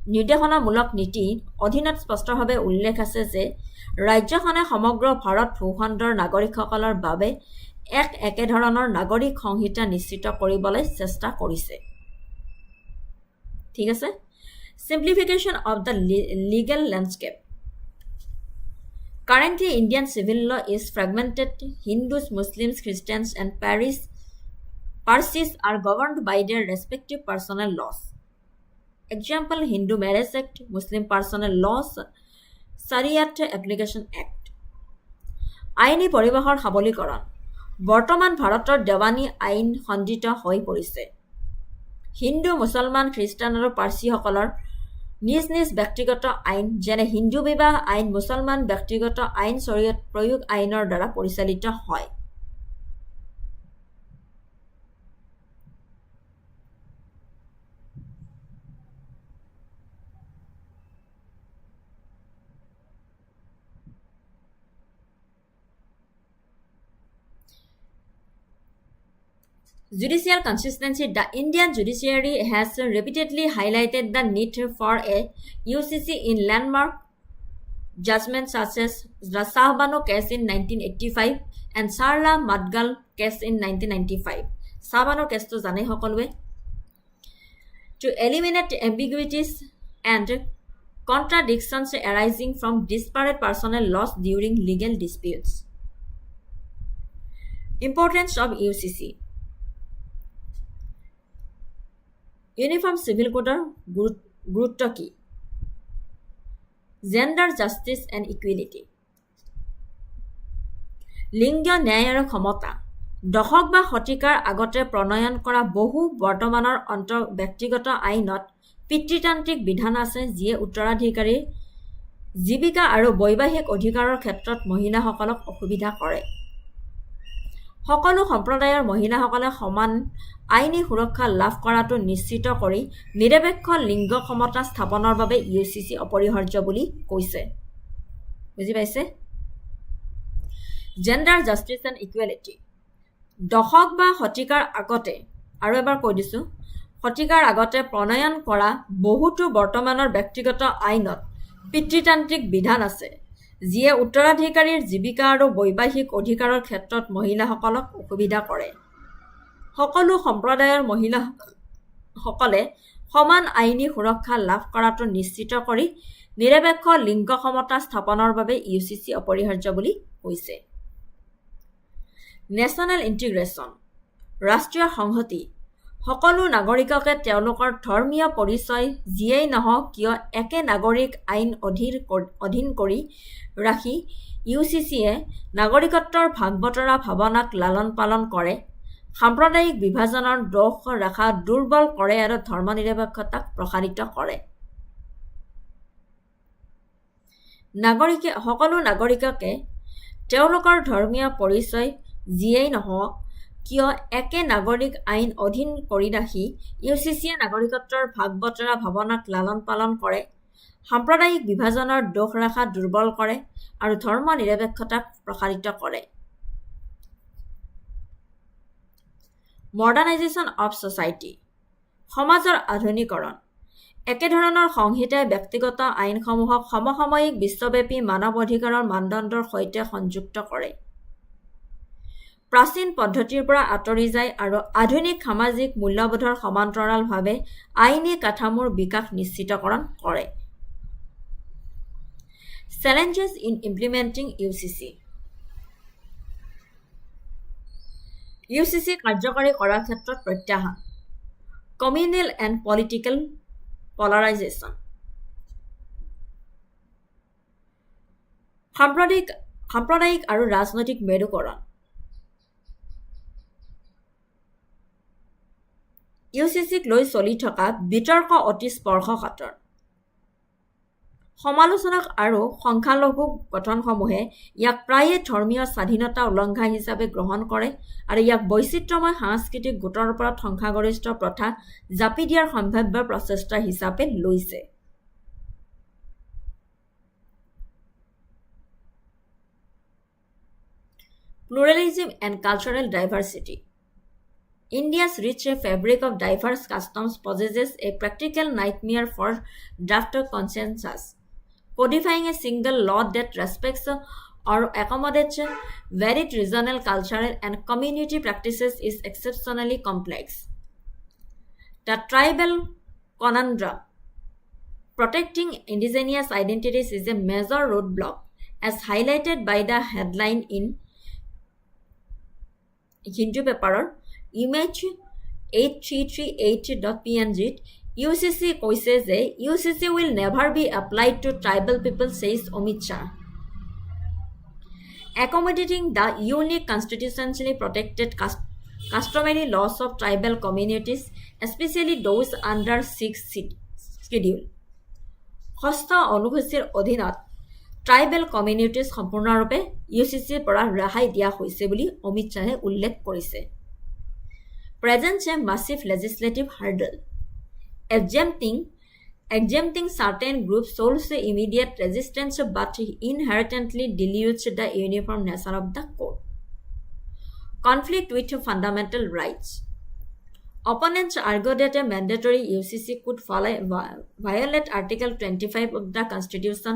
Speaker 1: নিৰ্দেশনামূলক নীতি অধীনত স্পষ্টভাৱে উল্লেখ আছে যে ৰাজ্যখনে সমগ্ৰ ভাৰত ভূখণ্ডৰ নাগৰিকসকলৰ বাবে একেধৰণৰ নাগৰিক সংহিতা নিশ্চিত কৰিবলৈ চেষ্টা কৰিছে ঠিক আছে Simplification of the legal landscape. Currently, Indian civil law is fragmented. Hindus, Muslims, Christians, and Parsis are governed by their respective personal laws. Example, Hindu Marriage Act, Muslim Personal Laws, Shariat Application Act. আইনী পৰিবাহৰ সবলীকৰণ বৰ্তমান ভাৰতৰ দেৱানী আইন খণ্ডিত হৈ পৰিছে হিন্দু মুছলমান খ্ৰীষ্টান আৰু পাৰ্চীসকলৰ নিজ নিজ ব্যক্তিগত আইন যেনে হিন্দু বিবাহ আইন মুছলমান ব্যক্তিগত আইন শৰীয়ত প্ৰয়োগ আইনৰ দ্বাৰা পৰিচালিত হয় Judicial consistency The Indian judiciary has repeatedly highlighted the need for a UCC in landmark judgments such as the Shahbano case in 1985 and Sarla Madgal case in 1995. Shahbano case to jane hokolwe to eliminate ambiguities and contradictions arising from disparate personal laws during legal disputes. Importance of UCC uniform civil কোডৰ গুৰুত্ব কি জেণ্ডাৰ জাষ্টিছ এণ্ড ইকুৱেলিটি লিংগ ন্যায় আৰু ক্ষমতা দশক বা শতিকাৰ আগতে প্ৰণয়ন কৰা বহু বৰ্তমানৰ ব্যক্তিগত আইনত পিতৃতান্ত্ৰিক বিধান আছে যিয়ে উত্তৰাধিকাৰীৰ জীৱিকা আৰু বৈবাহিক অধিকাৰৰ ক্ষেত্ৰত মহিলাসকলক অসুবিধা কৰে সকলো সম্প্ৰদায়ৰ মহিলাসকলে সমান আইনী সুৰক্ষা লাভ কৰাটো নিশ্চিত কৰি নিৰপেক্ষ লিংগ সমতা স্থাপনৰ বাবে ইউচিচি অপৰিহাৰ্য বুলি কৈছে বুজি পাইছে জেণ্ডাৰ জাষ্টিছ এণ্ড ইকুৱেলিটি দশক বা শতিকাৰ আগতে আৰু এবাৰ কৈ দিছোঁ শতিকাৰ আগতে প্ৰণয়ন কৰা বহুতো বৰ্তমানৰ ব্যক্তিগত আইনত পিতৃতান্ত্ৰিক বিধান আছে যিয়ে উত্তৰাধিকাৰীৰ জীৱিকা আৰু বৈবাহিক অধিকাৰৰ ক্ষেত্ৰত মহিলাসকলক অসুবিধা কৰে সকলো সম্প্ৰদায়ৰ মহিলাসকলে সমান আইনী সুৰক্ষা লাভ কৰাটো নিশ্চিত কৰি নিৰপেক্ষ লিংগ সমতা স্থাপনৰ বাবে ইউচিচি অপৰিহাৰ্য বুলি কৈছে নেশ্যনেল ইণ্টিগ্ৰেশ্যন ৰাষ্ট্ৰীয় সংহতি সকলো নাগৰিককে তেওঁলোকৰ ধৰ্মীয় পৰিচয় যিয়েই নহওক কিয় একে নাগৰিক আইন অধীন কৰি ৰাখি ইউচিচিয়ে নাগৰিকত্বৰ ভাগ বতৰা ভাৱনাক লালন পালন কৰে, সাম্প্ৰদায়িক বিভাজনৰ দোষ ৰেখা দুৰ্বল কৰে আৰু ধৰ্মনিৰপেক্ষতাক প্ৰসাৰিত কৰে। সকলো নাগৰিককে তেওঁলোকৰ ধৰ্মীয় পৰিচয় যিয়েই নহওক কিয় একে নাগৰিক আইন অধীন কৰি ৰাখি ইউচিচিয়ে নাগৰিকত্বৰ ভাগ বতৰা ভাৱনাক লালন পালন কৰে, সাম্প্ৰদায়িক বিভাজনৰ দোষ ৰেখা দুৰ্বল কৰে আৰু ধৰ্মনিৰপেক্ষতাক প্ৰসাৰিত কৰে। মডাৰ্ণাইজেশ্যন অৱ ছ'চাইটি, সমাজৰ আধুনিকৰণ। একেধৰণৰ সংহিতাই ব্যক্তিগত আইনসমূহক সমসাময়িক বিশ্বব্যাপী মানৱ অধিকাৰৰ মানদণ্ডৰ সৈতে সংযুক্ত কৰে, প্ৰাচীন পদ্ধতিৰ পৰা আঁতৰি যায় আৰু আধুনিক সামাজিক মূল্যবোধৰ সমান্তৰালভাৱে আইনী কাঠামোৰ বিকাশ নিশ্চিতকৰণ কৰে। Challenges in implementing UCC. UCC কাৰ্যকৰী কৰাৰ ক্ষেত্ৰত প্ৰত্যাহ্বান। Communal and political polarisation. সাম্প্ৰদায়িক আৰু ৰাজনৈতিক মেৰুকৰণ। ইউচিচিক লৈ চলি থকা বিতৰ্ক অতি স্পৰ্শকাতৰ। সমালোচক আৰু সংখ্যালঘু গঠনসমূহে ইয়াক প্ৰায়ে ধৰ্মীয় স্বাধীনতা উলংঘা হিচাপে গ্ৰহণ কৰে আৰু ইয়াক বৈচিত্ৰ্যময় সাংস্কৃতিক গোটৰ ওপৰত সংখ্যাগৰিষ্ঠ প্ৰথা জাপি দিয়াৰ সম্ভাৱ্য প্ৰচেষ্টা হিচাপে লৈছে। Pluralism and cultural diversity. India's rich fabric of diverse customs possesses a practical nightmare for draft consensus. Codifying a single law that respects or accommodates varied regional, cultural, and community practices is exceptionally complex. The tribal conundrum. Protecting indigenous identities is a major roadblock, as highlighted by the headline in Hindu paper Image 8338.png. UCC কৈছে যে UCC will never be applied to tribal people, says Amit Shah. Accommodating the unique constitutionally protected customary laws of tribal communities, especially those under 6th schedule. ষষ্ঠ অনুসূচীৰ অধীনত ট্ৰাইবেল কমিউনিটিজ সম্পূৰ্ণৰূপে ইউচিচিৰ পৰা ৰেহাই দিয়া হৈছে বুলি অমিত শ্বাহে উল্লেখ কৰিছে। Presents a massive legislative hurdle. Exempting certain groups shows immediate resistance but inherently dilutes the uniform nature of the code. Conflict with fundamental rights. Opponents argue that a mandatory UCC could violate Article 25 of the Constitution,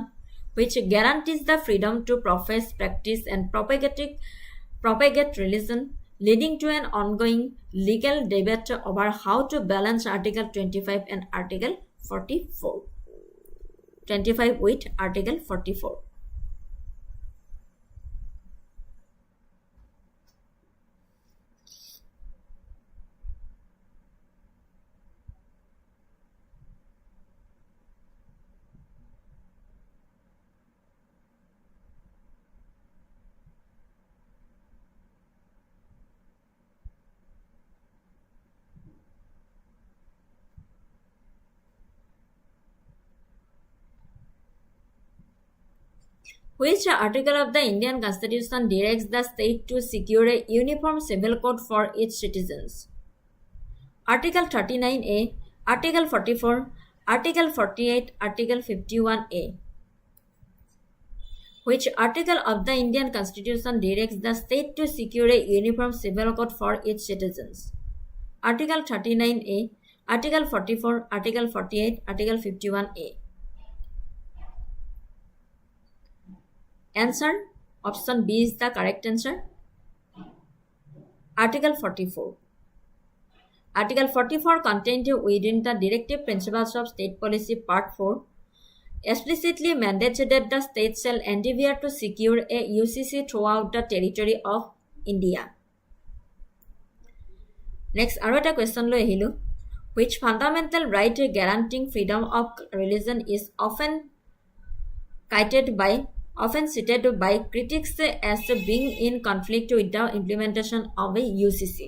Speaker 1: which guarantees the freedom to profess, practice, and propagate religion, leading to an ongoing legal debate over how to balance Article 25 and Article 44. 25 with Article 44. Which article of the Indian Constitution directs the state to secure a uniform civil code for its citizens? Article 39A, Article 44, Article 48, Article 51A. Which article of the Indian Constitution directs the state to secure a uniform civil code for its citizens? Article 39A, Article 44, Article 48, Article 51A. Answer, option B is the correct answer. Article 44. Article 44 contained within the Directive Principles of State Policy Part 4 explicitly mandates that the state shall endeavor to secure a UCC throughout the territory of India. Next, আৰু এটা question লৈ আহিলোঁ. Which fundamental right guaranteeing freedom of religion is often cited by critics as being in conflict with the implementation of a UCC?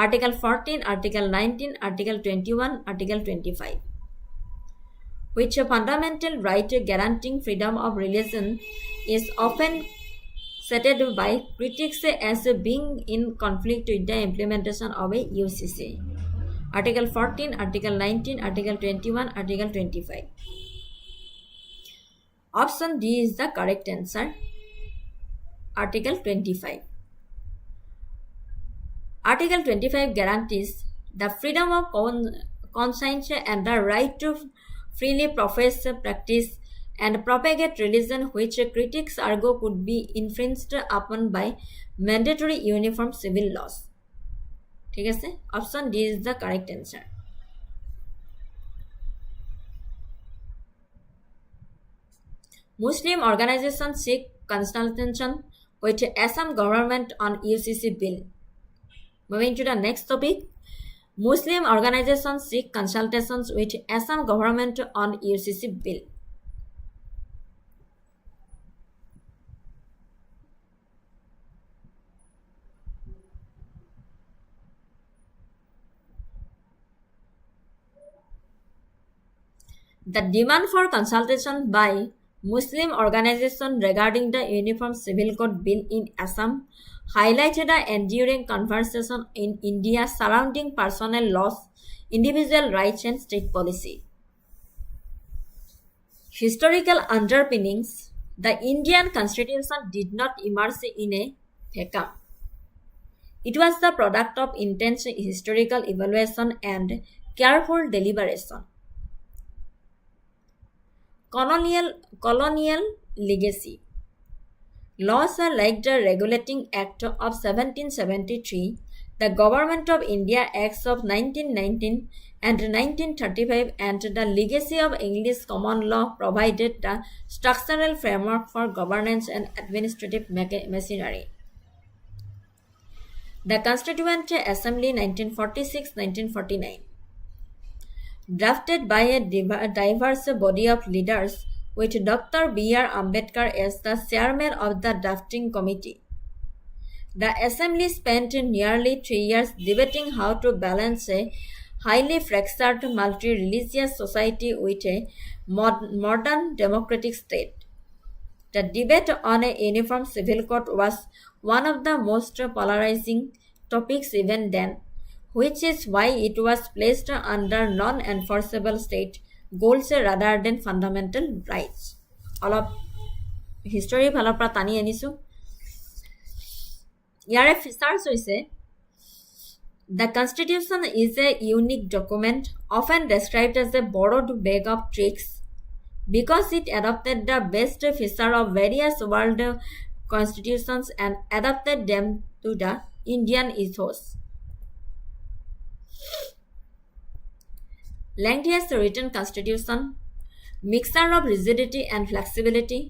Speaker 1: Article 14, Article 19, Article 21, Article 25. Which fundamental right guaranteeing freedom of religion is often cited by critics as being in conflict with the implementation of a UCC. Article 14, Article 19, Article 21, Article 25. Option D is the correct answer. Article 25. Article 25 guarantees the freedom of conscience and the right to freely profess, practice, and propagate religion which critics argue could be infringed upon by mandatory uniform civil laws. ঠিক আছে, option D is the correct answer. Muslim organizations seek consultation with Assam government on UCC bill. Moving to the next topic. Muslim organizations seek consultations with Assam government on UCC bill. The demand for consultation by Muslim organizations regarding the Uniform Civil Code bill in Assam highlighted an enduring conversation in India surrounding personal laws, individual rights, and state policy. Historical underpinnings. The Indian Constitution did not emerge in a vacuum. It was the product of intense historical evaluation and careful deliberation. Colonial legacy. Laws like the Regulating Act of 1773, the Government of India Acts of 1919 and 1935, and the legacy of English common law provided the structural framework for governance and administrative machinery. The Constituent Assembly 1946-1949. Drafted by a diverse body of leaders with Dr. B.R. Ambedkar as the chairman of the drafting committee. The Assembly spent nearly 3 years debating how to balance a highly fractured multi-religious society with a modern democratic state. The debate on a uniform civil code was one of the most polarizing topics even then, which is why it was placed under non-enforceable state goals rather than fundamental rights. অলপ হিষ্টৰী ফালৰ পৰা টানি আনিছোঁ। ইয়াৰে ফিচাৰ্ছ হৈছে The Constitution is a unique document, often described as a borrowed bag of tricks, because it adopted the best feature of various world constitutions and adapted them to the Indian ethos. Lengthiest written constitution, mixture of rigidity and flexibility,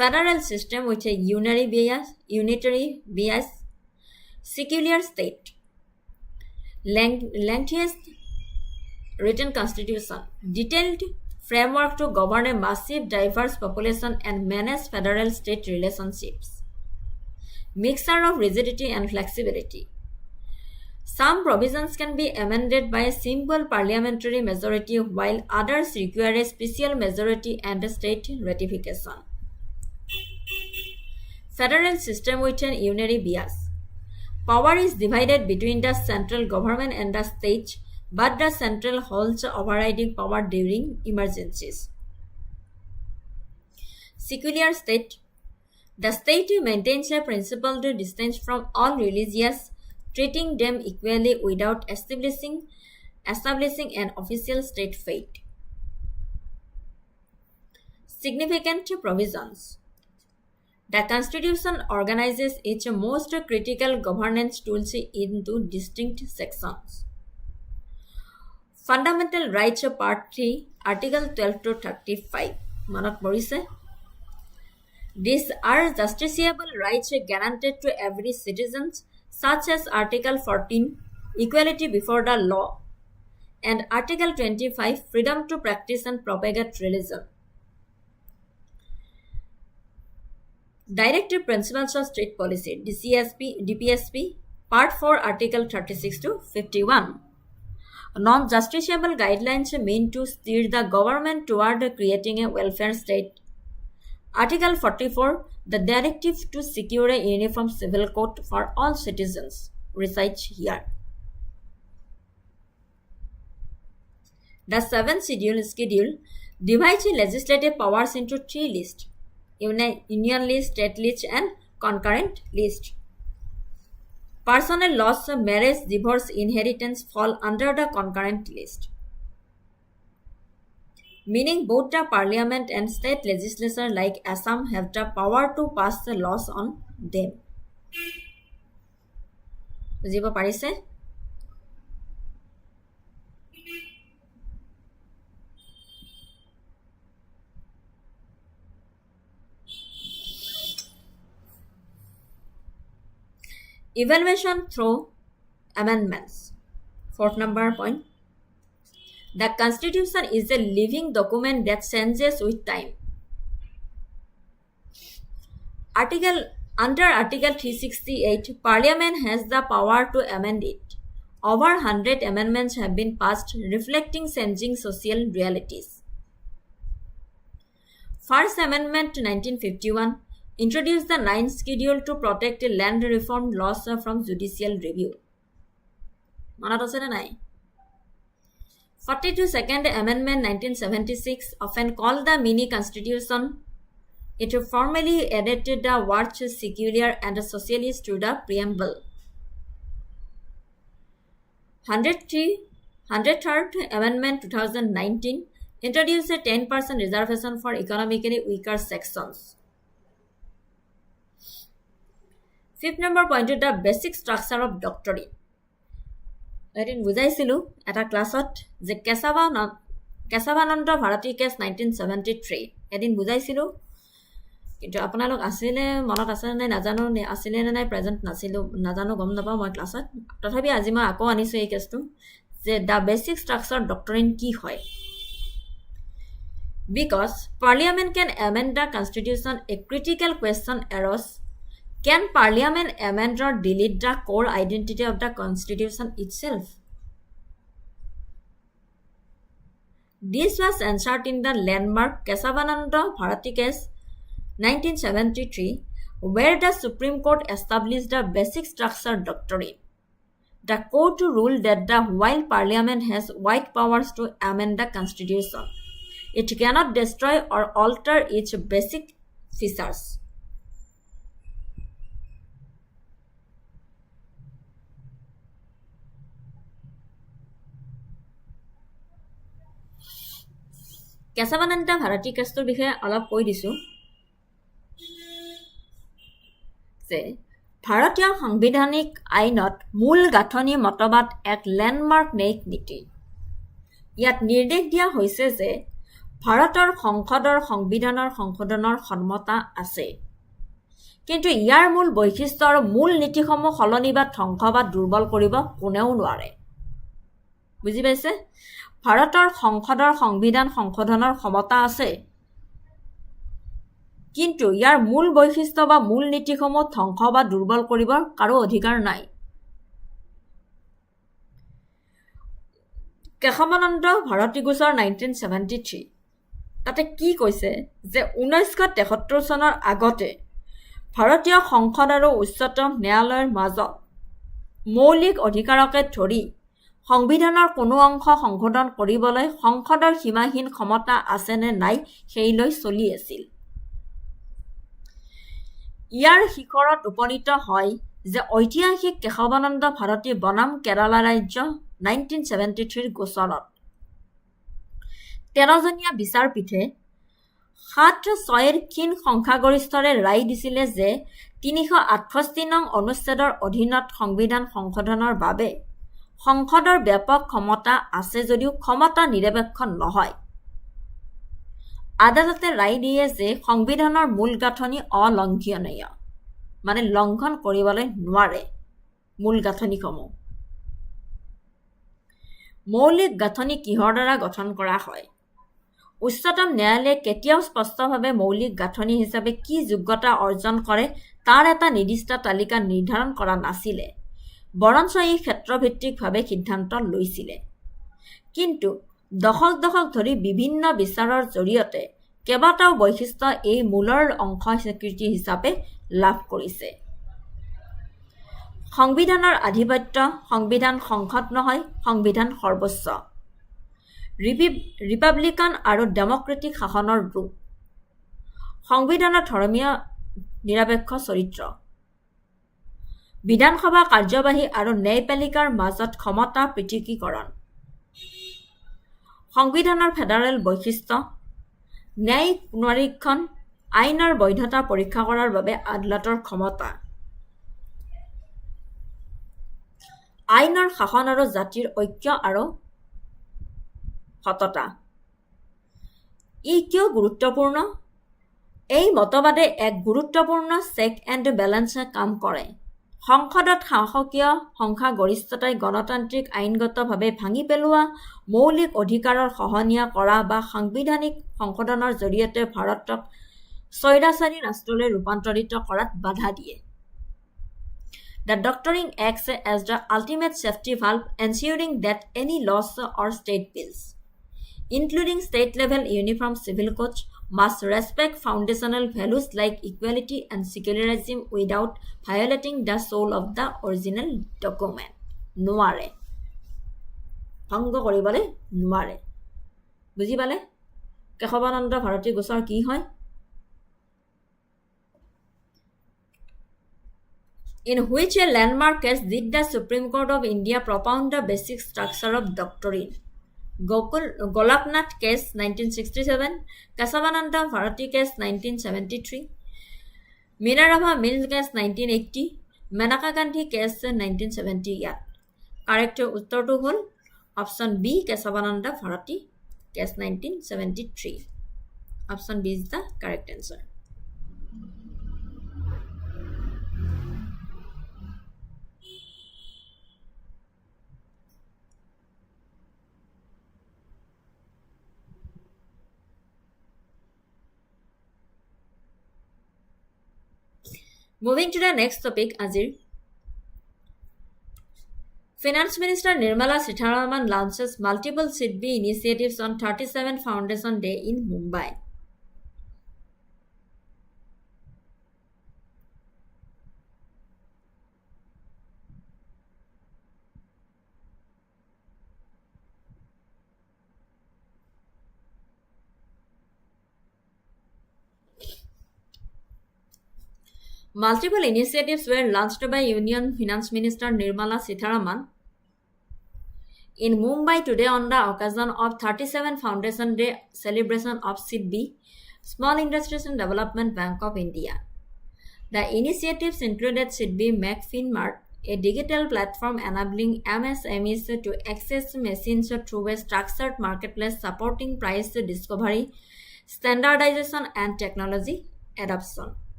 Speaker 1: federal system with a unitary bias, secular state. Lengthiest written constitution, detailed framework to govern a massive diverse population and manage federal-state relationships. Mixture of rigidity and flexibility. Some provisions can be amended by a simple parliamentary majority while others require a special majority and a state ratification. Federal system with an unitary bias. Power is divided between the central government and the state, but the central holds overriding power during emergencies. Secular state. The state maintains a principled distance from all religions, treating them equally without establishing an official state fate. Significant provisions. The Constitution organizes its most critical governance tools into distinct sections. Fundamental Rights Part 3, Article 12 to 35. Manat Morise. These are justiciable rights guaranteed to every citizen, such as Article 14, equality before the law, and Article 25, freedom to practice and propagate religion. Directive Principles of State Policy, DPSP, Part 4, Article 36 to 51. Non-justiciable guidelines mean to steer the government toward creating a welfare state. Article 44, the directive to secure a uniform civil code for all citizens. Recite here. The 7th schedule divides legislative powers into 3 lists: union list, state list, and concurrent list. Personal laws, marriage, divorce, inheritance fall under the concurrent list, meaning both the parliament and state legislature like Assam have the power to pass the laws on them. বুজিব পাৰিছে? Evaluation through amendments. 4th number point. The Constitution is a living document that changes with time. Under Article 368, Parliament has the power to amend it. Over 100 amendments have been passed reflecting changing social realities. First Amendment 1951 introduced the 9th schedule to protect land reform laws from judicial review. Manat ase na nai? 42nd Amendment 1976, often called the mini constitution, it formally added the words secular and socialist to the preamble. 103rd Amendment 2019 introduced a 10% reservation for economically weaker sections. 5th number point, the basic structure of doctrine. এদিন বুজাইছিলো এটা ক্লাছত যে কেশৱানন্দ ভাৰতী কেছ 1973 এদিন বুজাইছিলো, কিন্তু আপোনালোক আছিলে মনত আছে নাই নাজানো, আছিলে নে নাই প্ৰেজেণ্ট নাছিলো নাজানো, গম নাপাওঁ মই ক্লাছত। তথাপি আজি মই আকৌ আনিছোঁ এই কেছটো যে দ্য বেচিক ষ্ট্ৰাকচাৰ ডক্টৰিন কি হয়। Because Parliament can amend the Constitution, a critical question arose: can Parliament amend or delete the core identity of the Constitution itself? This was answered in the landmark Kesavananda Bharati case 1973, where the Supreme Court established the basic structure doctrine. The court ruled that while Parliament has wide powers to amend the Constitution, it cannot destroy or alter its basic features. Keshavananda Bharati কেছটোৰ বিষয়ে অলপ কৈ দিছোঁ যে ভাৰতীয় সাংবিধানিক আইনত মূল গাঁথনি মতবাদ এক লেণ্ডমাৰ্ক ন্যায়িক নীতি। ইয়াত নিৰ্দেশ দিয়া হৈছে যে ভাৰতৰ সংসদৰ সংবিধানৰ সংশোধনৰ ক্ষমতা আছে, কিন্তু ইয়াৰ মূল বৈশিষ্ট্য আৰু মূল নীতিসমূহ সলনি বা ধ্বংস বা দুৰ্বল কৰিব কোনেও নোৱাৰে। বুজি পাইছে? ভাৰতৰ সংসদৰ সংবিধান সংশোধনৰ ক্ষমতা আছে, কিন্তু ইয়াৰ মূল বৈশিষ্ট্য বা মূল নীতিসমূহ ধ্বংস বা দুৰ্বল কৰিবৰ কাৰো অধিকাৰ নাই। কেশৱানন্দ ভাৰতী গোচৰ 1973 তাতে কি কৈছে যে 1973 চনৰ আগতে ভাৰতীয় সংসদ আৰু উচ্চতম ন্যায়ালয়ৰ মাজত মৌলিক অধিকাৰকে ধৰি সংবিধানৰ কোনো অংশ সংশোধন কৰিবলৈ সংসদৰ সীমাহীন ক্ষমতা আছে নে নাই সেইলৈ চলি আছিল। ইয়াৰ শিখৰত উপনীত হয় যে ঐতিহাসিক কেশৱানন্দ ভাৰতী বনাম কেৰালা ৰাজ্য 1973 গোচৰত 13জনীয়া বিচাৰপীঠে 7-6 ক্ষীণ সংখ্যাগৰিষ্ঠৰে ৰায় দিছিলে যে 368 নং অনুচ্ছেদৰ অধীনত সংবিধান সংশোধনৰ বাবে সংসদৰ ব্যাপক ক্ষমতা আছে যদিও ক্ষমতা নিৰপেক্ষ নহয়। আদালতে ৰায় দিয়ে যে সংবিধানৰ মূল গাঁথনি অলংঘনীয়, মানে লংঘন কৰিবলৈ নোৱাৰে মূল গাঁথনিসমূহ। মৌলিক গাঁথনি কিহৰ দ্বাৰা গঠন কৰা হয় উচ্চতম ন্যায়ালয়ে কেতিয়াও স্পষ্টভাৱে মৌলিক গাঁথনি হিচাপে কি যোগ্যতা অৰ্জন কৰে তাৰ এটা নিৰ্দিষ্ট তালিকা নিৰ্ধাৰণ কৰা নাছিলে বৰঞ্চ এই ক্ষেত্ৰভিত্তিকভাৱে সিদ্ধান্ত লৈছিলে কিন্তু দশক ধৰি বিভিন্ন বিচাৰৰ জৰিয়তে কেইবাটাও বৈশিষ্ট্য এই মূলৰ অংশ স্বীকৃতি হিচাপে লাভ কৰিছে সংবিধানৰ আধিপত্য সংবিধান সংসদ নহয় সংবিধান সৰ্বোচ্চ ৰিপাব্লিকান আৰু ডেমক্ৰেটিক শাসনৰ ৰূপ সংবিধানৰ ধৰ্মীয় নিৰপেক্ষ চৰিত্ৰ বিধানসভা কাৰ্যবাহী আৰু ন্যায়পালিকাৰ মাজত ক্ষমতা পৃথকীকৰণ সংবিধানৰ ফেডাৰেল বৈশিষ্ট্য ন্যায়িক পুনৰীক্ষণ আইনৰ বৈধতা পৰীক্ষা কৰাৰ বাবে আদালতৰ ক্ষমতা আইনৰ শাসন আৰু জাতিৰ ঐক্য আৰু সততা ই কিয় গুৰুত্বপূৰ্ণ এই মতবাদে এক গুৰুত্বপূৰ্ণ চেক এণ্ড বেলেন্সে কাম কৰে সংসদত শাসকীয় সংখ্যাগৰিষ্ঠতাই গণতান্ত্ৰিক আইনগতভাৱে ভাঙি পেলোৱা মৌলিক অধিকাৰৰ সহনীয়া কৰা বা সাংবিধানিক সংশোধনৰ জৰিয়তে ভাৰতক স্বৈৰাচাৰী ৰাষ্ট্ৰলৈ ৰূপান্তৰিত কৰাত বাধা দিয়ে The doctrine acts as the ultimate safety valve ensuring that any laws or state bills, including state-level uniform civil codes, must respect foundational values like equality and secularism without violating the soul of the original document. নোৱাৰে ভংগ কৰিবলৈ নোৱাৰে বুজি পালে কেশৱানন্দ ভাৰতী গোচৰ কি হয় in which a landmark case did the Supreme Court of India propound the basic structure of doctrine. Golaknath case 1967, Kesavananda Bharati case 1973, Minarava Mills case 1980, Manaka Gandhi case 1970. Yeah. Correct uttar to hol option B Kesavananda Bharati case 1973. Option B is the correct answer. Moving to the next topic, Azir. Finance Minister Nirmala Sitharaman launches multiple SIDBI initiatives on 37 Foundation Day in Mumbai. Multiple initiatives were launched by Union Finance Minister Nirmala Sitharaman in Mumbai today on the occasion of 37 Foundation Day celebration of SIDBI, Small Industries and Development Bank of India. The initiatives included SIDBI McFinMart, a digital platform enabling MSMEs to access machines through a structured marketplace supporting price discovery, standardization and technology adoption.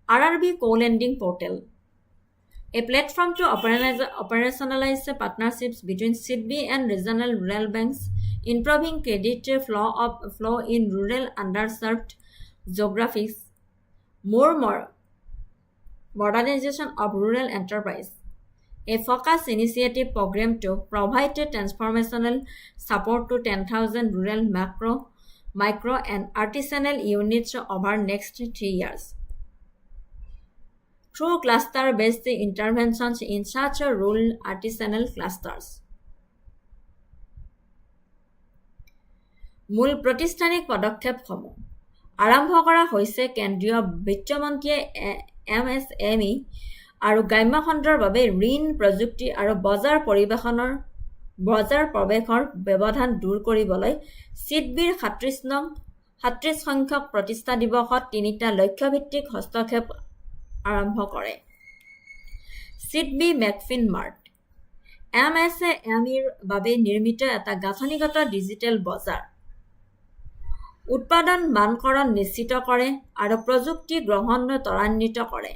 Speaker 1: RRB Co-Lending Portal, a platform to operationalize partnerships between SIDBI and regional rural banks, improving credit flow in rural underserved geographies, more modernization of rural enterprise, a focused initiative program to provide transformational support to 10,000 rural micro and artisanal units over next 3 years. Through cluster-based interventions in such rural artisanal clusters. মূল প্ৰতিষ্ঠানিক পদক্ষেপসমূহ আৰম্ভ কৰা হৈছে কেন্দ্ৰীয় বিত্তমন্ত্ৰীয়ে MSME আৰু গ্ৰাম্য খণ্ডৰ বাবে ঋণ প্ৰযুক্তি আৰু বজাৰ প্ৰৱেশৰ ব্যৱধান দূৰ কৰিবলৈ SIDBIৰ 37 সংখ্যক প্ৰতিষ্ঠা দিৱসত 3টা লক্ষ্যভিত্তিক হস্তক্ষেপ আৰম্ভ কৰে SIDBI McFinMart MSMEৰ বাবে নিৰ্মিত এটা গাঁথনিগত ডিজিটেল বজাৰ উৎপাদন মানকৰণ নিশ্চিত কৰে আৰু প্ৰযুক্তি গ্ৰহণ ত্বৰান্বিত কৰে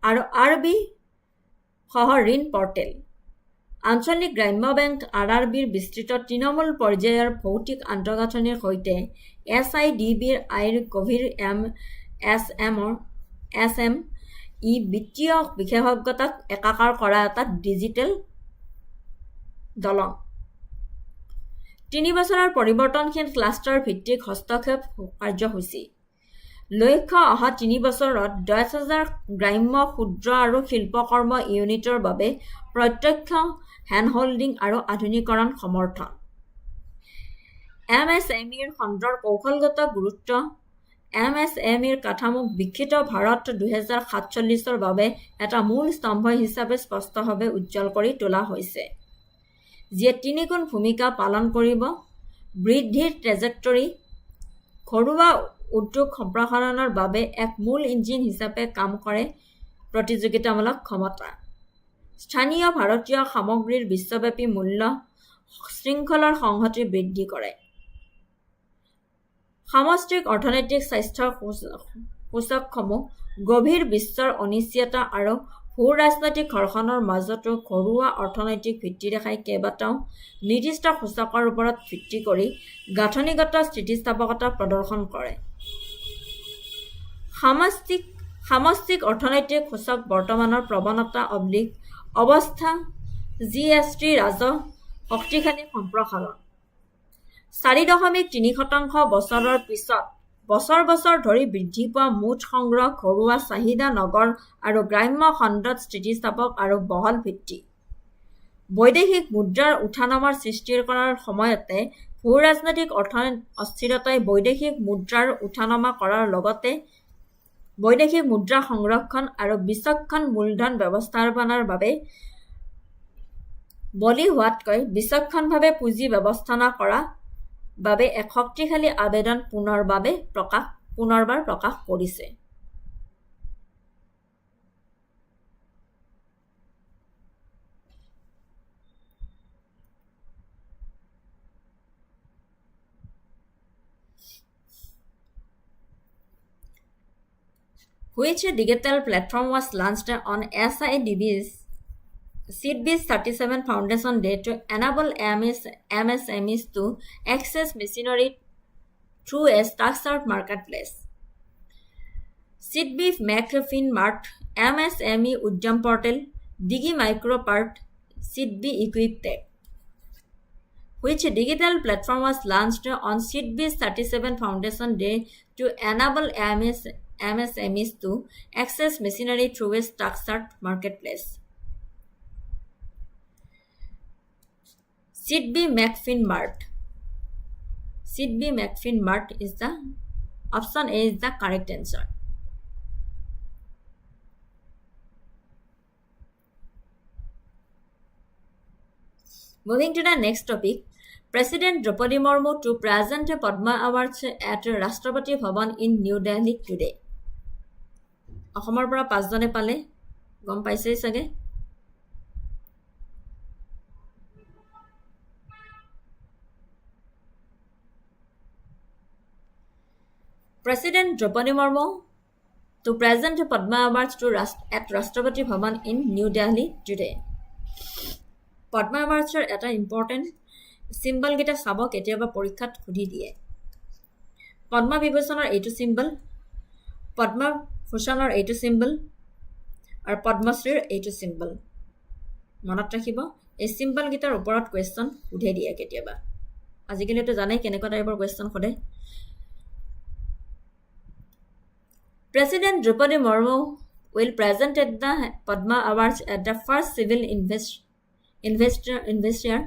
Speaker 1: আৰু সহ ঋণ পৰ্টেল, আঞ্চলিক গ্ৰাম্য বেংক RRBৰ বিস্তৃত তৃণমূল পৰ্যায়ৰ ভৌতিক আন্তঃগাঁথনিৰ সৈতে SIDBৰ আইৰ গভীৰ SM ই বিত্তীয় বিশেষজ্ঞতাক একাকাৰ কৰা এটা ডিজিটেল দলং। 3 বছৰৰ পৰিৱৰ্তনশীল ক্লাষ্টাৰ ভিত্তিক হস্তক্ষেপ কাৰ্যসূচী। লক্ষ্য অহা 3 বছৰত 10,000 গ্ৰাম্য ক্ষুদ্ৰ আৰু শিল্পকৰ্ম ইউনিটৰ বাবে প্ৰত্যক্ষ হেণ্ডহোল্ডিং আৰু আধুনিকৰণ সমৰ্থন। MSMEৰ খণ্ডৰ কৌশলগত গুৰুত্ব। MSMEৰ কাঠামোক বিকশিত ভাৰত 2047ৰ বাবে এটা মূল স্তম্ভ হিচাপে স্পষ্টভাৱে উজ্জ্বল কৰি তোলা হৈছে, যিয়ে 3 গুণ ভূমিকা পালন কৰিব: বৃদ্ধিৰ ট্ৰেজেক্টৰী, ঘৰুৱা উদ্যোগ সম্প্ৰসাৰণৰ বাবে এক মূল ইঞ্জিন হিচাপে কাম কৰে, প্ৰতিযোগিতামূলক ক্ষমতা, স্থানীয় ভাৰতীয় সামগ্ৰীৰ বিশ্বব্যাপী মূল্য শৃংখলৰ সংহতি বৃদ্ধি কৰে, সামষ্টিক অৰ্থনৈতিক স্বাস্থ্যৰ সূচকসমূহ গভীৰ বিশ্বৰ অনিশ্চয়তা আৰু ভূ-ৰাজনৈতিক ঘৰ্ষণৰ মাজতো ঘৰুৱা অৰ্থনৈতিক ভিত্তিৰেখাই কেইবাটাও নিৰ্দিষ্ট সূচকৰ ওপৰত ভিত্তি কৰি গাঁথনিগত স্থিতিস্থাপকতা প্ৰদৰ্শন কৰে। সামষ্টিক অৰ্থনৈতিক সূচক বৰ্তমানৰ প্ৰৱণতা অৱস্থা GST ৰাজহ শক্তিশালী সম্প্ৰসাৰণ। 4.3% বছৰৰ পিছত বছৰ ধৰি বৃদ্ধি পোৱা মুঠ সংগ্ৰহ ঘৰুৱা চাহিদা নগৰ আৰু গ্ৰাম্য খণ্ডত স্থিতিস্থাপক আৰু বহল ভিত্তি। বৈদেশিক মুদ্ৰাৰ উঠানামাৰ সৃষ্টি কৰাৰ সময়তে ভূ-ৰাজনৈতিক অস্থিৰতাই বৈদেশিক মুদ্ৰাৰ উঠানামা কৰাৰ লগতে বৈদেশিক মুদ্ৰা সংৰক্ষণ আৰু বিচক্ষণ মূলধন ব্যৱস্থাপনাৰ বাবে বলি হোৱাতকৈ বিচক্ষণভাৱে পুঁজি ব্যৱস্থাপনা কৰা বাবে এক শক্তিশালী আবেদন পুনৰবাৰ প্ৰকাশ কৰিছে। Which digital platform was launched on SIDB's 37 Foundation Day to enable MSMEs to access machinery through a structured marketplace? SIDB McFinMart, MSME Udyam Portal, Digi Micropart, SIDB EquipTech. Which digital platform was launched on SIDB's 37 Foundation Day to enable MSMEs to access machinery through a structured marketplace? SIDB McFinMart. SIDB McFinMart is the option A is the correct answer. Moving to the next topic, President Draupadi Murmu to present Padma Awards at Rashtrapati Bhavan in New Delhi today. অসমৰ পৰা 5 জনে পালে, গম পাইছেই চাগে। President Draupadi Murmu to present Padma Awards at Rashtrapati Bhavan in New Delhi today. Padma Awards এটা ইম্পৰ্টেণ্ট চিম্বল কেইটা চাব, কেতিয়াবা পৰীক্ষাত সুধি দিয়ে। পদ্মা বিভূষণৰ এইটো চিম্বল, পদ্মা ভূষণৰ এইটো চিম্বল আৰু পদ্মশ্ৰীৰ এইটো চিম্বল মনত ৰাখিব। এই চিম্বল কেইটাৰ ওপৰত কুৱেশ্যন সুধি দিয়ে কেতিয়াবা। আজিকালিতো জানেই কেনেকুৱা টাইপৰ কুৱেশ্যন সোধে। President Draupadi Murmu will present at the Padma Awards at the first civil investiture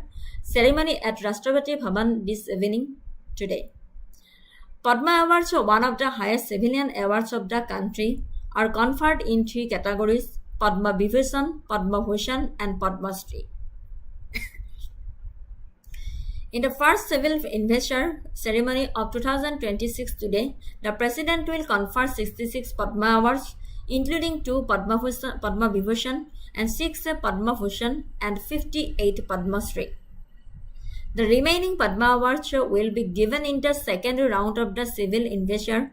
Speaker 1: ceremony at Rashtrapati Bhavan this evening today. Padma Awards, one of the highest civilian awards of the country, are conferred in 3 categories: Padma Vibhushan, Padma Bhushan, and Padma Shri. In the first civil investiture ceremony of 2026 today, the President will confer 66 Padma Awards, including 2 Padma Vibhushan and 6 Padma Bhushan and 58 Padma Shri. The remaining Padma Awards will be given in the second round of the civil investiture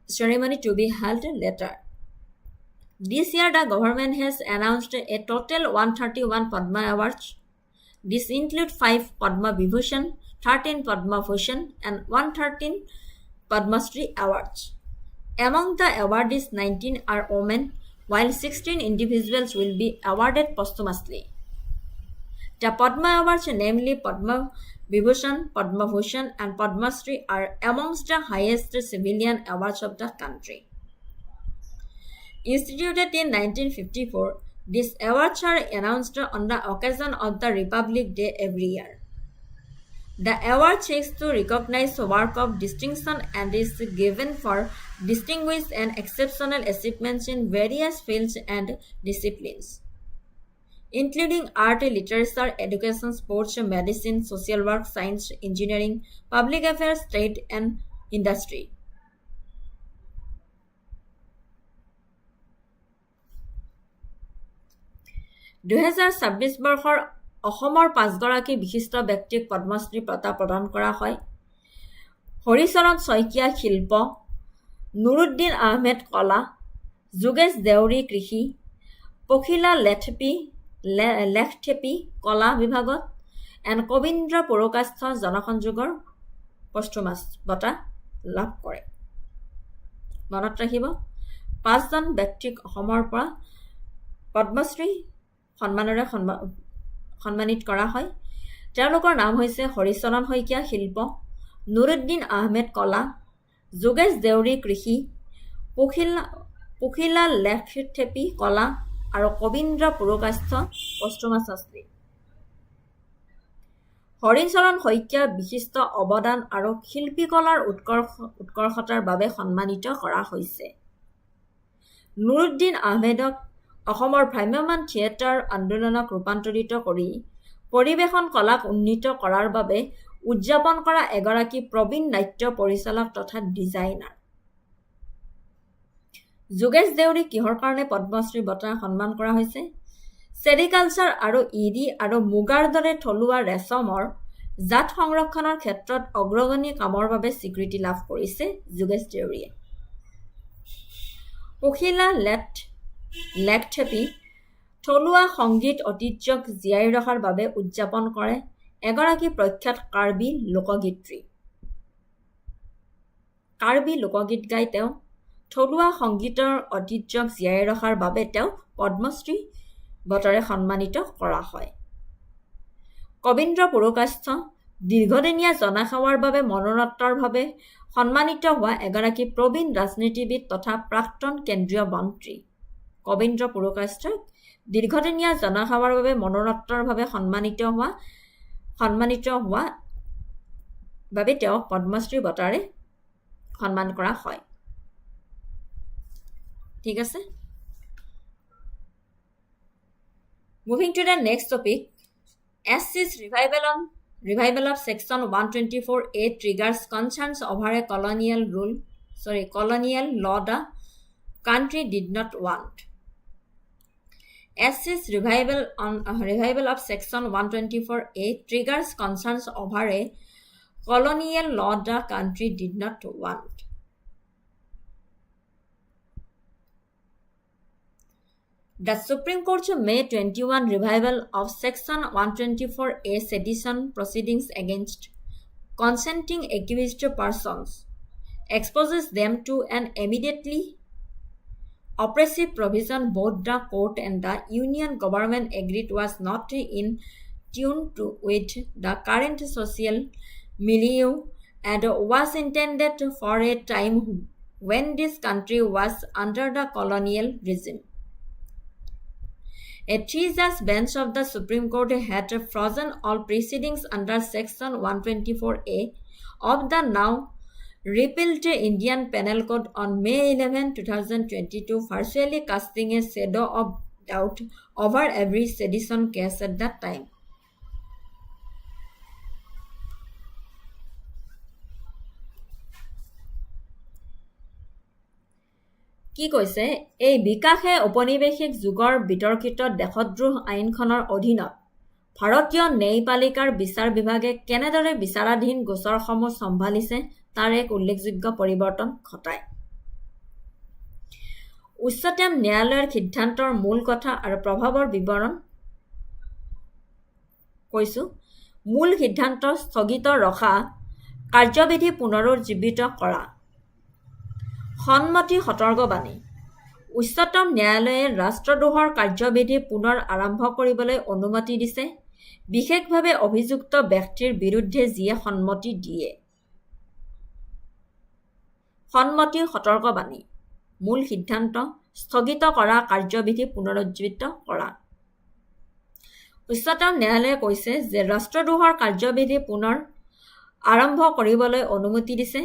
Speaker 1: ceremony to be held later. This year, the government has announced a total 131 Padma Awards. This includes 5 Padma Vibhushan, 13 Padma Bhushan, and 113 Padma Shri Awards. Among the awardees, 19 are women, while 16 individuals will be awarded posthumously. The Padma Awards, namely Padma Vibhushan, Padma Bhushan, and Padma Shri, are amongst the highest civilian awards of the country. Instituted in 1954, these awards are announced on the occasion of the Republic Day every year. The award seeks to recognize work of distinction and is given for distinguished and exceptional achievements in various fields and disciplines, including art, literature, education, sports, medicine, social work, science, engineering, public affairs, trade, and industry. (2026) বৰ্ষৰ অসমৰ 5 গৰাকী বিশিষ্ট ব্যক্তিক পদ্মশ্ৰী বঁটা প্ৰদান কৰা হয়। হৰিচৰণ শইকীয়া শিল্প, নুৰুদ্দিন আহমেদ কলা, যোগেশ দেউৰী কৃষি, পখিলা লেথেপি কলা বিভাগত, এণ্ড কবীন্দ্ৰ পুৰকাষ্ঠ জনসংযোগৰ পষ্টুমাছ বঁটা লাভ কৰে। মনত ৰাখিব, 5জন ব্যক্তিক অসমৰ পৰা পদ্মশ্ৰী সন্মানেৰে সন্মানিত কৰা হয়। তেওঁলোকৰ নাম হৈছে হৰিচৰণ শইকীয়া শিল্প, নুৰুদ্দিন আহমেদ কলা, যোগেশ দেউৰী কৃষি, পখিলা লেথেপি কলা আৰু কবীন্দ্ৰ পুৰকাষ্ঠ পষ্টুমাছ। হৰিচৰণ শইকীয়াৰ বিশিষ্ট অৱদান আৰু শিল্পীকলাৰ উৎকৰ্ষতাৰ বাবে সন্মানিত কৰা হৈছে। নুৰুদ্দিন আহমেদক অসমৰ ভ্ৰাম্যমাণ থিয়েটাৰ আন্দোলনক ৰূপান্তৰিত কৰি পৰিৱেশন কলাক উন্নীত কৰাৰ বাবে উদযাপন কৰা এগৰাকী প্ৰবীণ নাট্য পৰিচালক তথা ডিজাইনাৰ। যোগেশ দেউৰীক কিহৰ কাৰণে পদ্মশ্ৰী বঁটা সন্মান কৰা হৈছে? চেৰিকালচাৰ আৰু ইৰি আৰু মুগাৰ দৰে থলুৱা ৰেচমৰ জাত সংৰক্ষণৰ ক্ষেত্ৰত অগ্ৰণী কামৰ বাবে স্বীকৃতি লাভ কৰিছে যোগেশ দেউৰীয়ে। পখিলা লেথেপি থলুৱা সংগীত ঐতিহ্যক জীয়াই ৰখাৰ বাবে উদযাপন কৰে এগৰাকী প্ৰখ্যাত কাৰ্বি লোকগীতী। কাৰ্বি লোকগীত গাই তেওঁ থলুৱা সংগীতৰ ঐতিহ্যক জীয়াই ৰখাৰ বাবে তেওঁ পদ্মশ্ৰী বঁটাৰে সন্মানিত কৰা হয়। কবীন্দ্ৰ পুৰকাষ্ঠ দীৰ্ঘদিনীয়া জনসেৱাৰ বাবে মৰণোত্তৰভাৱে সন্মানিত হোৱা এগৰাকী প্ৰবীণ ৰাজনীতিবিদ তথা প্ৰাক্তন কেন্দ্ৰীয় মন্ত্ৰী। কবীন্দ্ৰ পুৰকাষ্ঠক দীৰ্ঘদিনীয়া জনসেৱাৰ বাবে মৰণোত্তৰভাৱে সন্মানিত হোৱা বাবে তেওঁক পদ্মশ্ৰী বঁটাৰে সন্মান কৰা হয়। ঠিক আছে, moving to the next topic. SC's revival of Section 124A triggers concerns over a colonial law the country did not want. SC's revival of Section 124A triggers concerns over a colonial law the country did not want. The Supreme Court's May 21 revival of Section 124A sedition proceedings against consenting accused persons exposes them to an immediately oppressive provision both the court and the Union government agreed was not in tune with the current social milieu and was intended for a time when this country was under the colonial regime. A 3-judge bench of the Supreme Court had frozen all proceedings under Section 124A of the now repealed Indian Penal Code on May 11, 2022, virtually casting a shadow of doubt over every sedition case at that time. কি কৈছে? এই বিকাশে ঔপনিৱেশিক যুগৰ বিতৰ্কিত দেশদ্ৰোহ আইনখনৰ অধীনত ভাৰতীয় ন্যায়পালিকাৰ বিচাৰ বিভাগে কেনেদৰে বিচাৰাধীন গোচৰসমূহ চম্ভালিছে তাৰ এক উল্লেখযোগ্য পৰিৱৰ্তন ঘটায়। উচ্চতম ন্যায়ালয়ৰ সিদ্ধান্তৰ মূল কথা আৰু প্ৰভাৱৰ বিৱৰণ কৈছোঁ। মূল সিদ্ধান্ত স্থগিত ৰখা, কাৰ্যবিধি পুনৰুজ্জীৱিত কৰা। সন্মতি সতৰ্কবাণী। উচ্চতম ন্যায়ালয়ে ৰাষ্ট্ৰদ্ৰোহৰ কাৰ্যবিধি পুনৰ আৰম্ভ কৰিবলৈ অনুমতি দিছে, বিশেষভাৱে অভিযুক্ত ব্যক্তিৰ বিৰুদ্ধে যিয়ে সন্মতি দিয়ে। সন্মতি সতৰ্কবাণী। মূল সিদ্ধান্ত স্থগিত কৰা, কাৰ্যবিধি পুনৰুজ্জীৱিত কৰা। উচ্চতম ন্যায়ালয়ে কৈছে যে ৰাষ্ট্ৰদ্ৰোহৰ কাৰ্যবিধি পুনৰ আৰম্ভ কৰিবলৈ অনুমতি দিছে,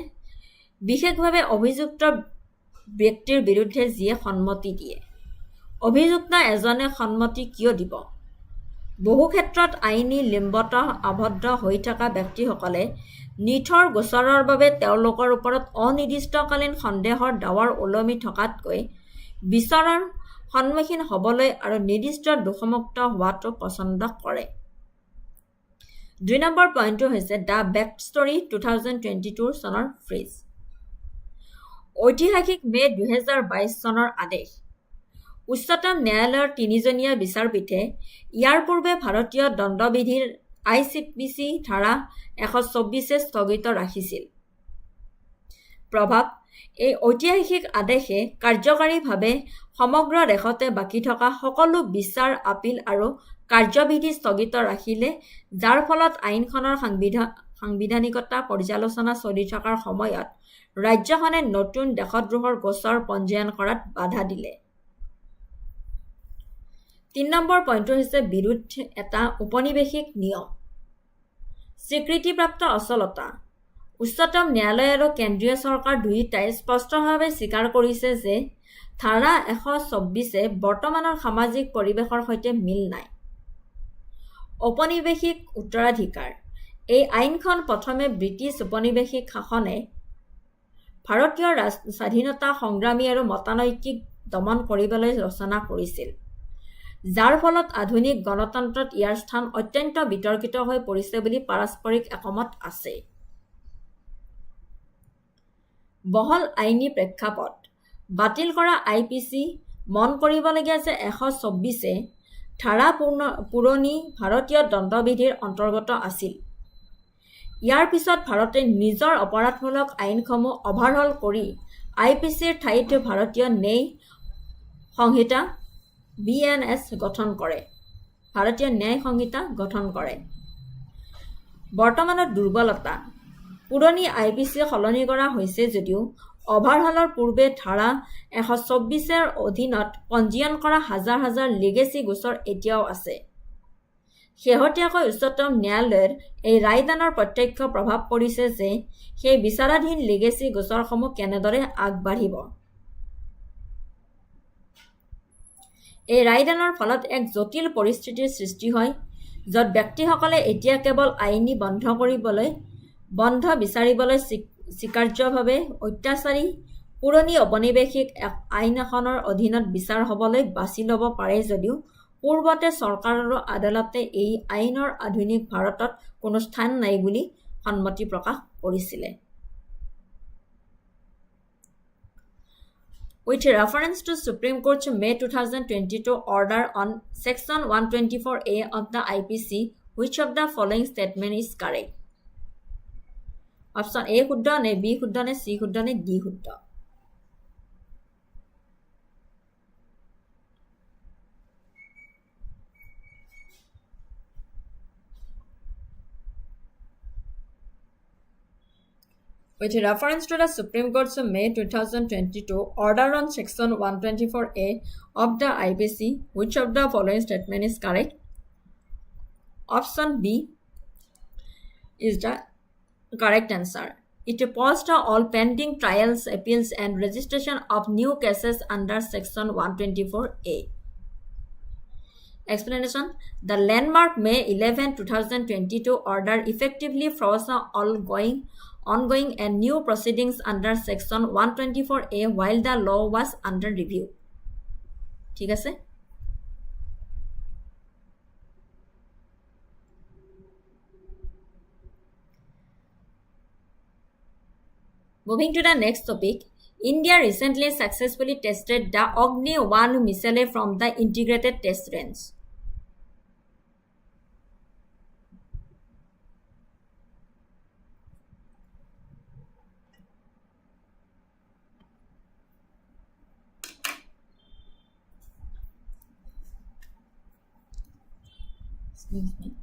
Speaker 1: বিশেষভাৱে অভিযুক্ত ব্যক্তিৰ বিৰুদ্ধে যিয়ে সন্মতি দিয়ে। অভিযুক্ত এজনে সন্মতি কিয় দিব? বহু ক্ষেত্ৰত আইনী লিম্বত আবদ্ধ হৈ থকা ব্যক্তিসকলে নিথৰ গোচৰৰ বাবে তেওঁলোকৰ ওপৰত অনিৰ্দিষ্টকালীন সন্দেহৰ ডাৱৰ ওলমি থকাতকৈ বিচাৰৰ সন্মুখীন হ'বলৈ আৰু নিৰ্দিষ্ট দোষমুক্ত হোৱাটো পছন্দ কৰে। ২ নম্বৰ পইণ্টটো হৈছে দ্য বেক ষ্টৰী 2022 চনৰ ফ্ৰিজ। ঐতিহাসিক মে 2022 চনৰ আদেশ। উচ্চতম ন্যায়ালয়ৰ 3জনীয়া বিচাৰপীঠে ইয়াৰ পূৰ্বে ভাৰতীয় দণ্ডবিধিৰ ICPC ধাৰা 124 স্থগিত ৰাখিছিল। প্ৰভাৱ: এই ঐতিহাসিক আদেশে কাৰ্যকৰীভাৱে সমগ্ৰ দেশতে বাকী থকা সকলো বিচাৰ, আপিল আৰু কাৰ্যবিধি স্থগিত ৰাখিলে, যাৰ ফলত আইনখনৰ সাংবিধানিকতা পৰ্যালোচনা চলি থকাৰ সময়ত ৰাজ্যখনে নতুন দেশদ্ৰোহৰ গোচৰ পঞ্জীয়ন কৰাত বাধা দিলে। 3 নম্বৰ পইণ্টটো হৈছে বিৰুদ্ধ এটা ঔপনিৱেশিক নিয়ম। স্বীকৃতিপ্ৰাপ্ত অচলতা। উচ্চতম ন্যায়ালয় আৰু কেন্দ্ৰীয় চৰকাৰ দুয়োটাই স্পষ্টভাৱে স্বীকাৰ কৰিছে যে ধাৰা 124 বৰ্তমানৰ সামাজিক পৰিৱেশৰ সৈতে মিল নাই। ঔপনিৱেশিক উত্তৰাধিকাৰ। এই আইনখন প্ৰথমে ব্ৰিটিছ ঔপনিৱেশিক শাসনে ভাৰতীয় স্বাধীনতা সংগ্ৰামী আৰু মতানৈতিক দমন কৰিবলৈ ৰচনা কৰিছিল, যাৰ ফলত আধুনিক গণতন্ত্ৰত ইয়াৰ স্থান অত্যন্ত বিতৰ্কিত হৈ পৰিছে বুলি পাৰস্পৰিক একমত আছে। বহল আইনী প্ৰেক্ষাপট। বাতিল কৰা IPC। মন কৰিবলগীয়া যে 124 ধাৰা পুৰণি ভাৰতীয় দণ্ডবিধিৰ অন্তৰ্গত আছিল। ইয়াৰ পিছত ভাৰতে নিজৰ অপৰাধমূলক আইনসমূহ অভাৰহল কৰি IPCৰ ঠাইত ভাৰতীয় ন্যায় সংহিতা BNS গঠন কৰে। ভাৰতীয় ন্যায় সংহিতা গঠন কৰে। বৰ্তমানৰ দুৰ্বলতা। পুৰণি IPC সলনি কৰা হৈছে যদিও অভাৰহলৰ পূৰ্বে ধাৰা 124 অধীনত পঞ্জীয়ন কৰা হাজাৰ হাজাৰ লিগেচি গোচৰ এতিয়াও আছে। শেহতীয়াকৈ উচ্চতম ন্যায়ালয়ৰ এই ৰায়দানৰ প্ৰত্যক্ষ প্ৰভাৱ পৰিছে যে সেই বিচাৰাধীন লিগেচি গোচৰসমূহ কেনেদৰে আগবাঢ়িব। এই ৰায়দানৰ ফলত এক জটিল পৰিস্থিতিৰ সৃষ্টি হয়, য'ত ব্যক্তিসকলে এতিয়া কেৱল আইনী বন্ধ বিচাৰিবলৈ স্বীকাৰ্যভাৱে অত্যাচাৰী পুৰণি ঔপনিৱেশিক আইন এখনৰ অধীনত বিচাৰ হ'বলৈ বাছি ল'ব পাৰে যদিও পূৰ্বতে চৰকাৰ আৰু আদালতে এই আইনৰ আধুনিক ভাৰতত কোনো স্থান নাই বুলি সন্মতি প্ৰকাশ কৰিছিলে। With reference to Supreme Court's May 2022 order on Section 124A of the IPC, which of the following statement is correct? Option A শুদ্ধ, নে B শুদ্ধ, নে C শুদ্ধ, নে D শুদ্ধ? With reference to the Supreme Court's May 2022 order on Section 124A of the IPC, which of the following statement is correct? Option B is the correct answer. It paused all pending trials, appeals, and registration of new cases under Section 124A. Explanation. The landmark May 11, 2022 order effectively froze all ongoing and new proceedings under Section 124A while the law was under review. ঠিক আছে? Moving to the next topic, India recently successfully tested the Agni 1 missile from the integrated test range. Excuse me.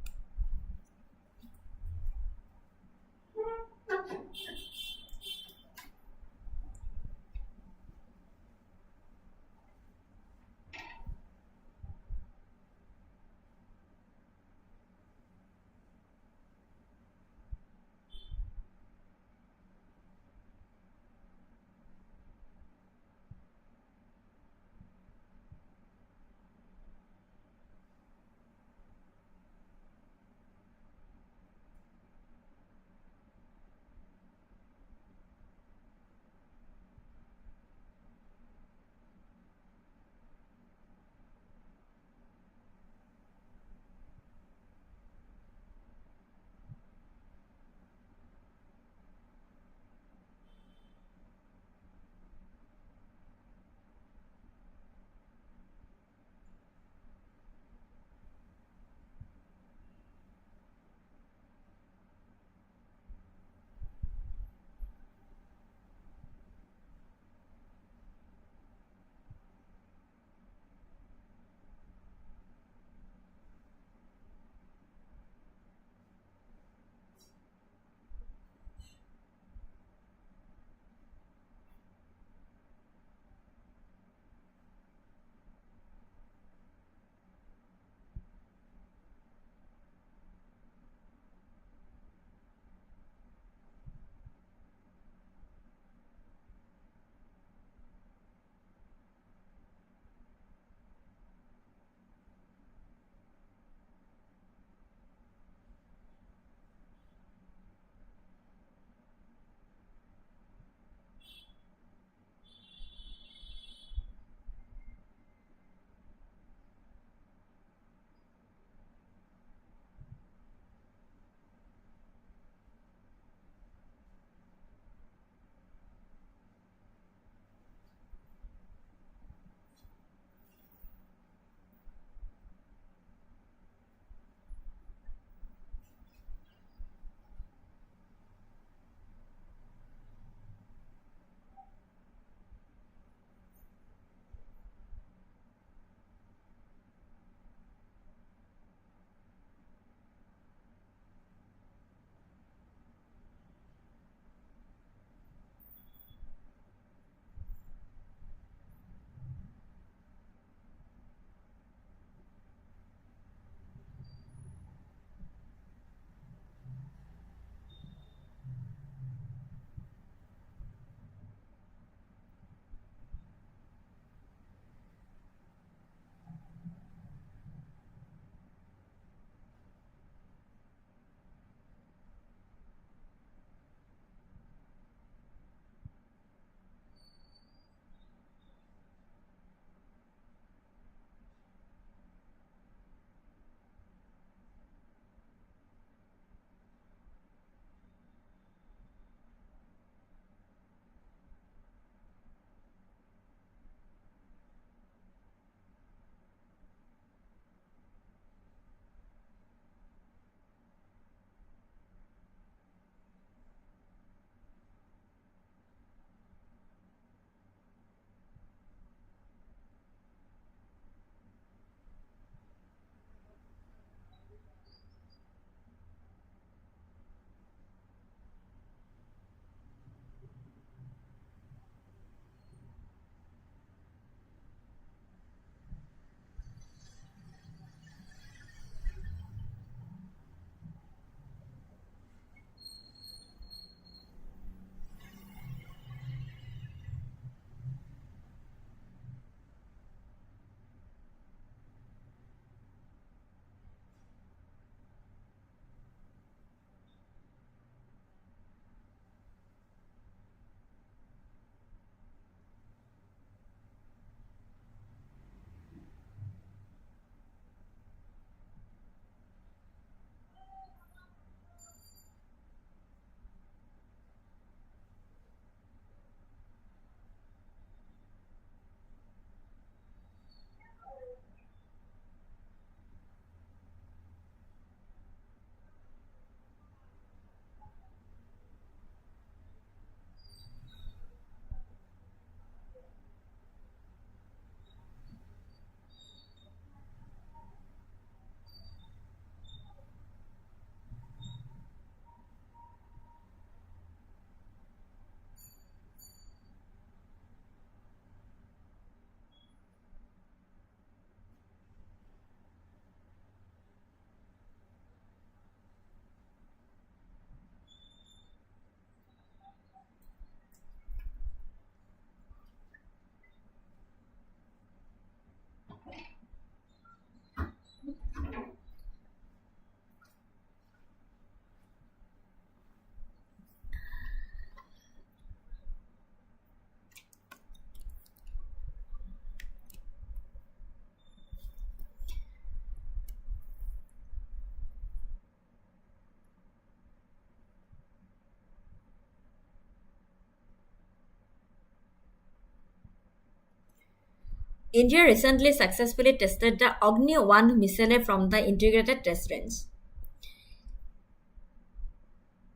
Speaker 1: India recently successfully tested the Agni-1 missile from the Integrated Test Range.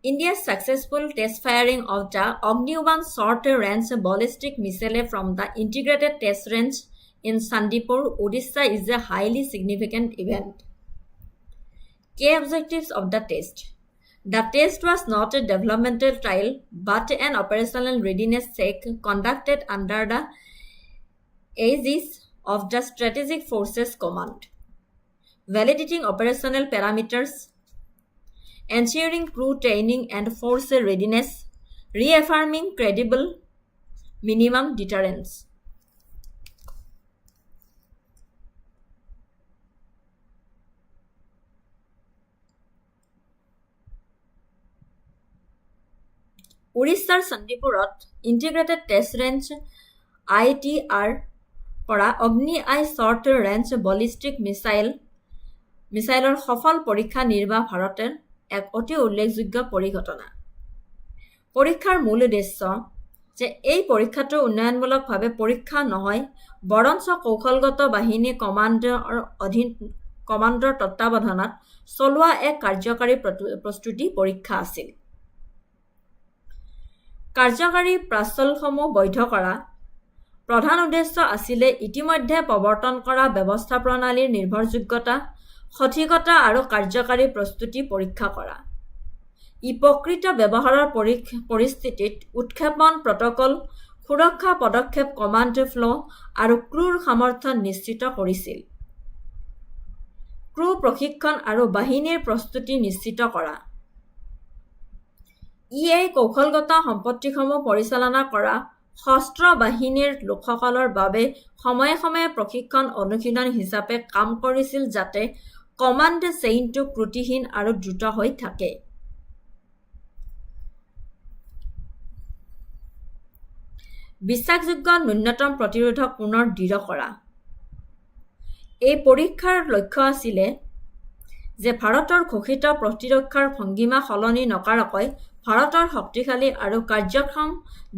Speaker 1: India's successful test firing of the Agni-1 short-range ballistic missile from the Integrated Test Range in Sandipur, Odisha is a highly significant event. Key objectives of the test. The test was not a developmental trial but an operational readiness check conducted under the aegis of the Strategic Forces Command, validating operational parameters, ensuring crew training and force readiness, reaffirming credible minimum deterrence. উৰিষ্যাৰ চণ্ডীপুৰত ইণ্টিগ্ৰেটেড টেষ্ট ৰেঞ্জ ITR পৰা অগ্নি-আই শ্বৰ্ট ৰেঞ্জ বলিষ্টিক মিছাইলৰ সফল পৰীক্ষা নিৰ্বাহ ভাৰতৰ এক অতি উল্লেখযোগ্য পৰিঘটনা। পৰীক্ষাৰ মূল উদ্দেশ্য যে এই পৰীক্ষাটো উন্নয়নমূলকভাৱে পৰীক্ষা নহয় বৰঞ্চ কৌশলগত বাহিনী কমাণ্ডৰ তত্বাৱধানত চলোৱা এক কাৰ্যকাৰী প্ৰস্তুতি পৰীক্ষা আছিল। কাৰ্যকাৰী প্ৰাচলসমূহ বৈধ কৰা প্ৰধান উদ্দেশ্য আছিলে ইতিমধ্যে প্ৰৱৰ্তন কৰা ব্যৱস্থা প্ৰণালীৰ নিৰ্ভৰযোগ্যতা, সঠিকতা আৰু কাৰ্যকাৰী প্ৰস্তুতি পৰীক্ষা কৰা। ই প্ৰকৃত ব্যৱহাৰৰ পৰিস্থিতিত উৎক্ষেপণ প্ৰটকল, সুৰক্ষা পদক্ষেপ কমাণ্ড ফ্ল' আৰু ক্ৰুৰ সামৰ্থ্য নিশ্চিত কৰিছিল। ক্ৰু প্ৰশিক্ষণ আৰু বাহিনীৰ প্ৰস্তুতি নিশ্চিত কৰা। ই এই কৌশলগত সম্পত্তিসমূহ পৰিচালনা কৰা সশস্ত্ৰ বাহিনীৰ লোকসকলৰ বাবে সময়ে সময়ে প্ৰশিক্ষণ অনুশীলন হিচাপে কাম কৰিছিল যাতে কমাণ্ড চেইনটো ত্ৰুটিহীন আৰু দ্ৰুত হৈ থাকে। বিশ্বাসযোগ্য ন্যূনতম প্ৰতিৰোধক পুনৰ দৃঢ় কৰা। এই পৰীক্ষাৰ লক্ষ্য আছিলে যে ভাৰতৰ ঘোষিত প্ৰতিৰক্ষাৰ ভংগীমা সলনি নকৰাকৈ ভাৰতৰ শক্তিশালী আৰু কাৰ্যক্ষম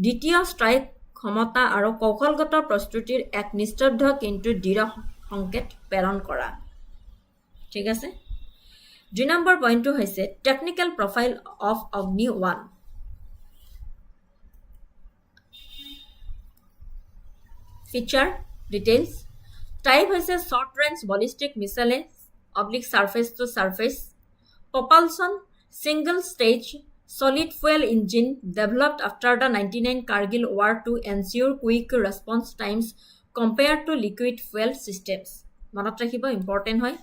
Speaker 1: দ্বিতীয় ষ্ট্ৰাইক ক্ষমতা আৰু কৌশলগত প্ৰস্তুতিৰ এক নিস্তব্ধ কিন্তু দৃঢ় সংকেত প্ৰেৰণ কৰা। ঠিক আছে। 2 নম্বৰ পইণ্টটো হৈছে টেকনিকেল প্ৰফাইল অফ অগ্নি-1। Feature details. টাইপ হৈছে short range ballistic missile /surface to surface. Propulsion single stage solid fuel engine developed after the 1999 Kargil war to ensure quick response times compared to liquid fuel systems. মনত ৰাখিব ইম্পৰ্টেণ্ট হয়।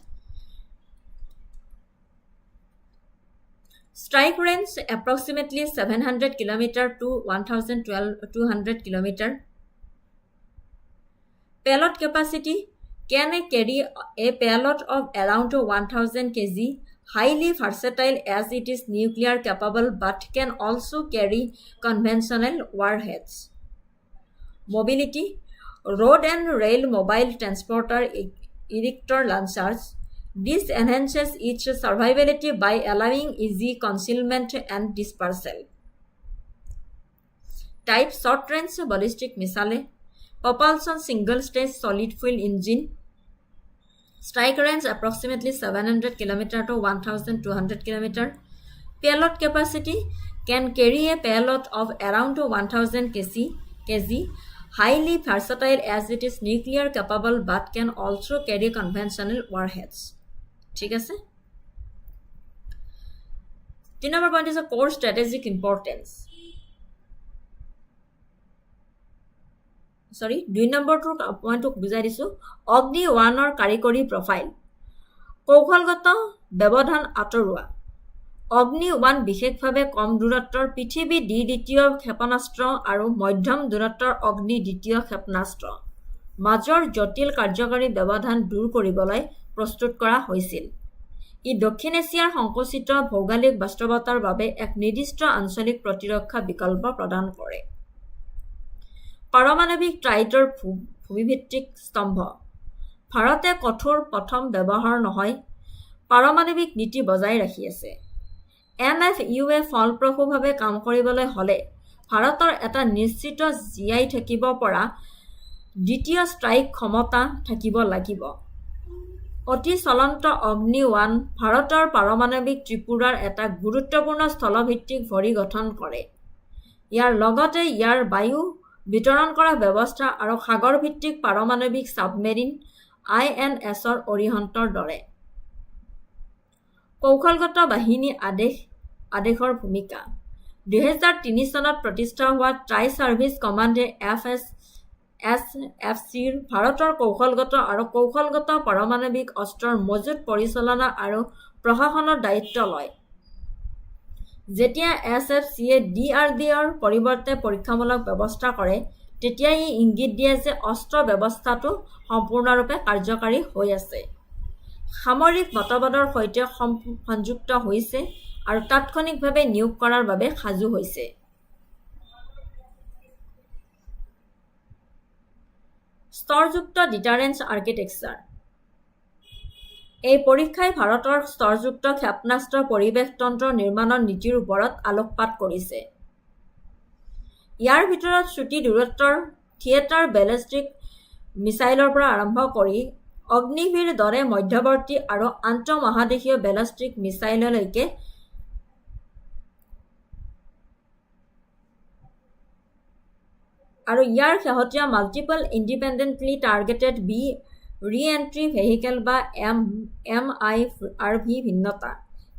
Speaker 1: Strike range approximately 700 km to 1200 km. Payload capacity can carry a payload of around 1000 kg, highly versatile as it is nuclear capable but can also carry conventional warheads. Mobility, road and rail mobile transporter ejector launchers. This enhances its survivability by allowing easy concealment and dispersal. Type short range ballistic missile. Propulsion single stage solid fuel engine. Strike range approximately 700 km to 1200 km. Payload capacity can carry a payload of around 1000 kg, highly versatile as it is nuclear capable but can also carry conventional warheads. ঠিক আছে। 3 number point is a core strategic importance. 2 নম্বৰটোৰ পইণ্টটো বুজাই দিছোঁ। অগ্নি-1ৰ কাৰিকৰী প্ৰফাইল। কৌশলগত ব্যৱধান আঁতৰোৱা। অগ্নি-1 বিশেষভাৱে কম দূৰত্বৰ পৃথিৱী দ্বিতীয় ক্ষেপণাস্ত্ৰ আৰু মধ্যম দূৰত্বৰ অগ্নি দ্বিতীয় ক্ষেপণাস্ত্ৰ মাজৰ জটিল কাৰ্যকাৰী ব্যৱধান দূৰ কৰিবলৈ প্ৰস্তুত কৰা হৈছিল। ই দক্ষিণ এছিয়াৰ সংকুচিত ভৌগোলিক বাস্তৱতাৰ বাবে এক নিৰ্দিষ্ট আঞ্চলিক প্ৰতিৰক্ষা বিকল্প প্ৰদান কৰে। পাৰমাণৱিক ট্ৰাইডৰ ভূমিভিত্তিক স্তম্ভ। ভাৰতে কঠোৰ প্ৰথম ব্যৱহাৰ নহয় পাৰমাণৱিক নীতি বজাই ৰাখি আছে। NFUৱে ফলপ্ৰসূভাৱে কাম কৰিবলৈ হ'লে ভাৰতৰ এটা নিশ্চিত জীয়াই থাকিব পৰা দ্বিতীয় ষ্ট্ৰাইক ক্ষমতা থাকিব লাগিব। অতি চলন্ত অগ্নি-1 ভাৰতৰ পাৰমাণৱিক ত্ৰিপুৰাৰ এটা গুৰুত্বপূৰ্ণ স্থলভিত্তিক ভৰি গঠন কৰে। ইয়াৰ লগতে ইয়াৰ বায়ু বিতৰণ কৰা ব্যৱস্থা আৰু সাগৰভিত্তিক পাৰমাণৱিক ছাবমেৰিন INSৰ অৰিহন্তৰ দৰে কৌশলগত বাহিনী আদেশৰ ভূমিকা। 2003 চনত প্ৰতিষ্ঠা হোৱা ট্ৰাই ছাৰ্ভিচ কমাণ্ডে FSFCৰ ভাৰতৰ কৌশলগত আৰু কৌশলগত পাৰমাণৱিক অস্ত্ৰৰ মজুত পৰিচালনা আৰু প্ৰশাসনৰ দায়িত্ব লয়। যেতিয়া SFCয়ে DRDOৰ পৰিৱৰ্তে পৰীক্ষামূলক ব্যৱস্থা কৰে, তেতিয়া ই ইংগিত দিয়ে যে অস্ত্ৰ ব্যৱস্থাটো সম্পূৰ্ণৰূপে কাৰ্যকৰী হৈ আছে, সামৰিক মতবাদৰ সৈতে সংযুক্ত হৈছে আৰু তাৎক্ষণিকভাৱে নিয়োগ কৰাৰ বাবে সাজু হৈছে। স্তৰযুক্ত ডিটাৰেন্স আৰ্কিটেক্সাৰ। এই পৰীক্ষাই ভাৰতৰ স্তৰযুক্ত ক্ষেপণাস্ত্ৰ পৰিৱেশতন্ত্ৰ নিৰ্মাণৰ নীতিৰ ওপৰত আলোকপাত কৰিছে। ইয়াৰ ভিতৰত চুটি দূৰত্বৰ থিয়েটাৰ বেলিষ্টিক মিছাইলৰ পৰা আৰম্ভ কৰি অগ্নিভীৰ দৰে মধ্যৱৰ্তী আৰু আন্তঃমহাদেশীয় বেলিষ্টিক মিছাইললৈকে আৰু ইয়াৰ শেহতীয়া multiple independently targeted re-entry vehicle বা MIRV ভিন্নতা।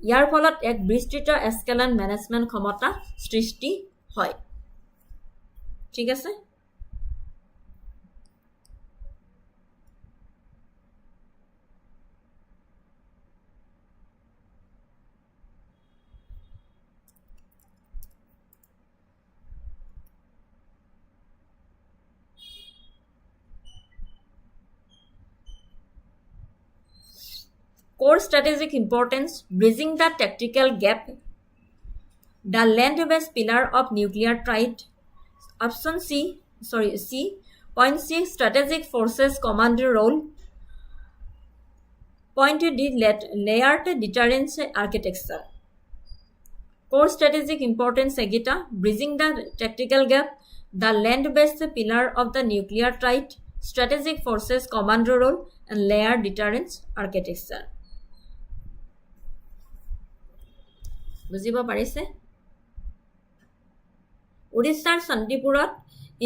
Speaker 1: ইয়াৰ ফলত এক বিস্তৃত এস্কেলেণ্ট মেনেজমেণ্ট ক্ষমতা সৃষ্টি হয়। ঠিক আছে। Core strategic importance: bridging the tactical gap, the land-based pillar of nuclear threat. Option C. Point C, strategic forces command role. Point D, layered deterrence architecture. Core strategic importance egita: bridging the tactical gap, the land-based pillar of the nuclear threat, strategic forces command role, and layered deterrence architecture. বুজিব পাৰিছে? উৰিষ্যাৰ চণ্ডীপুৰত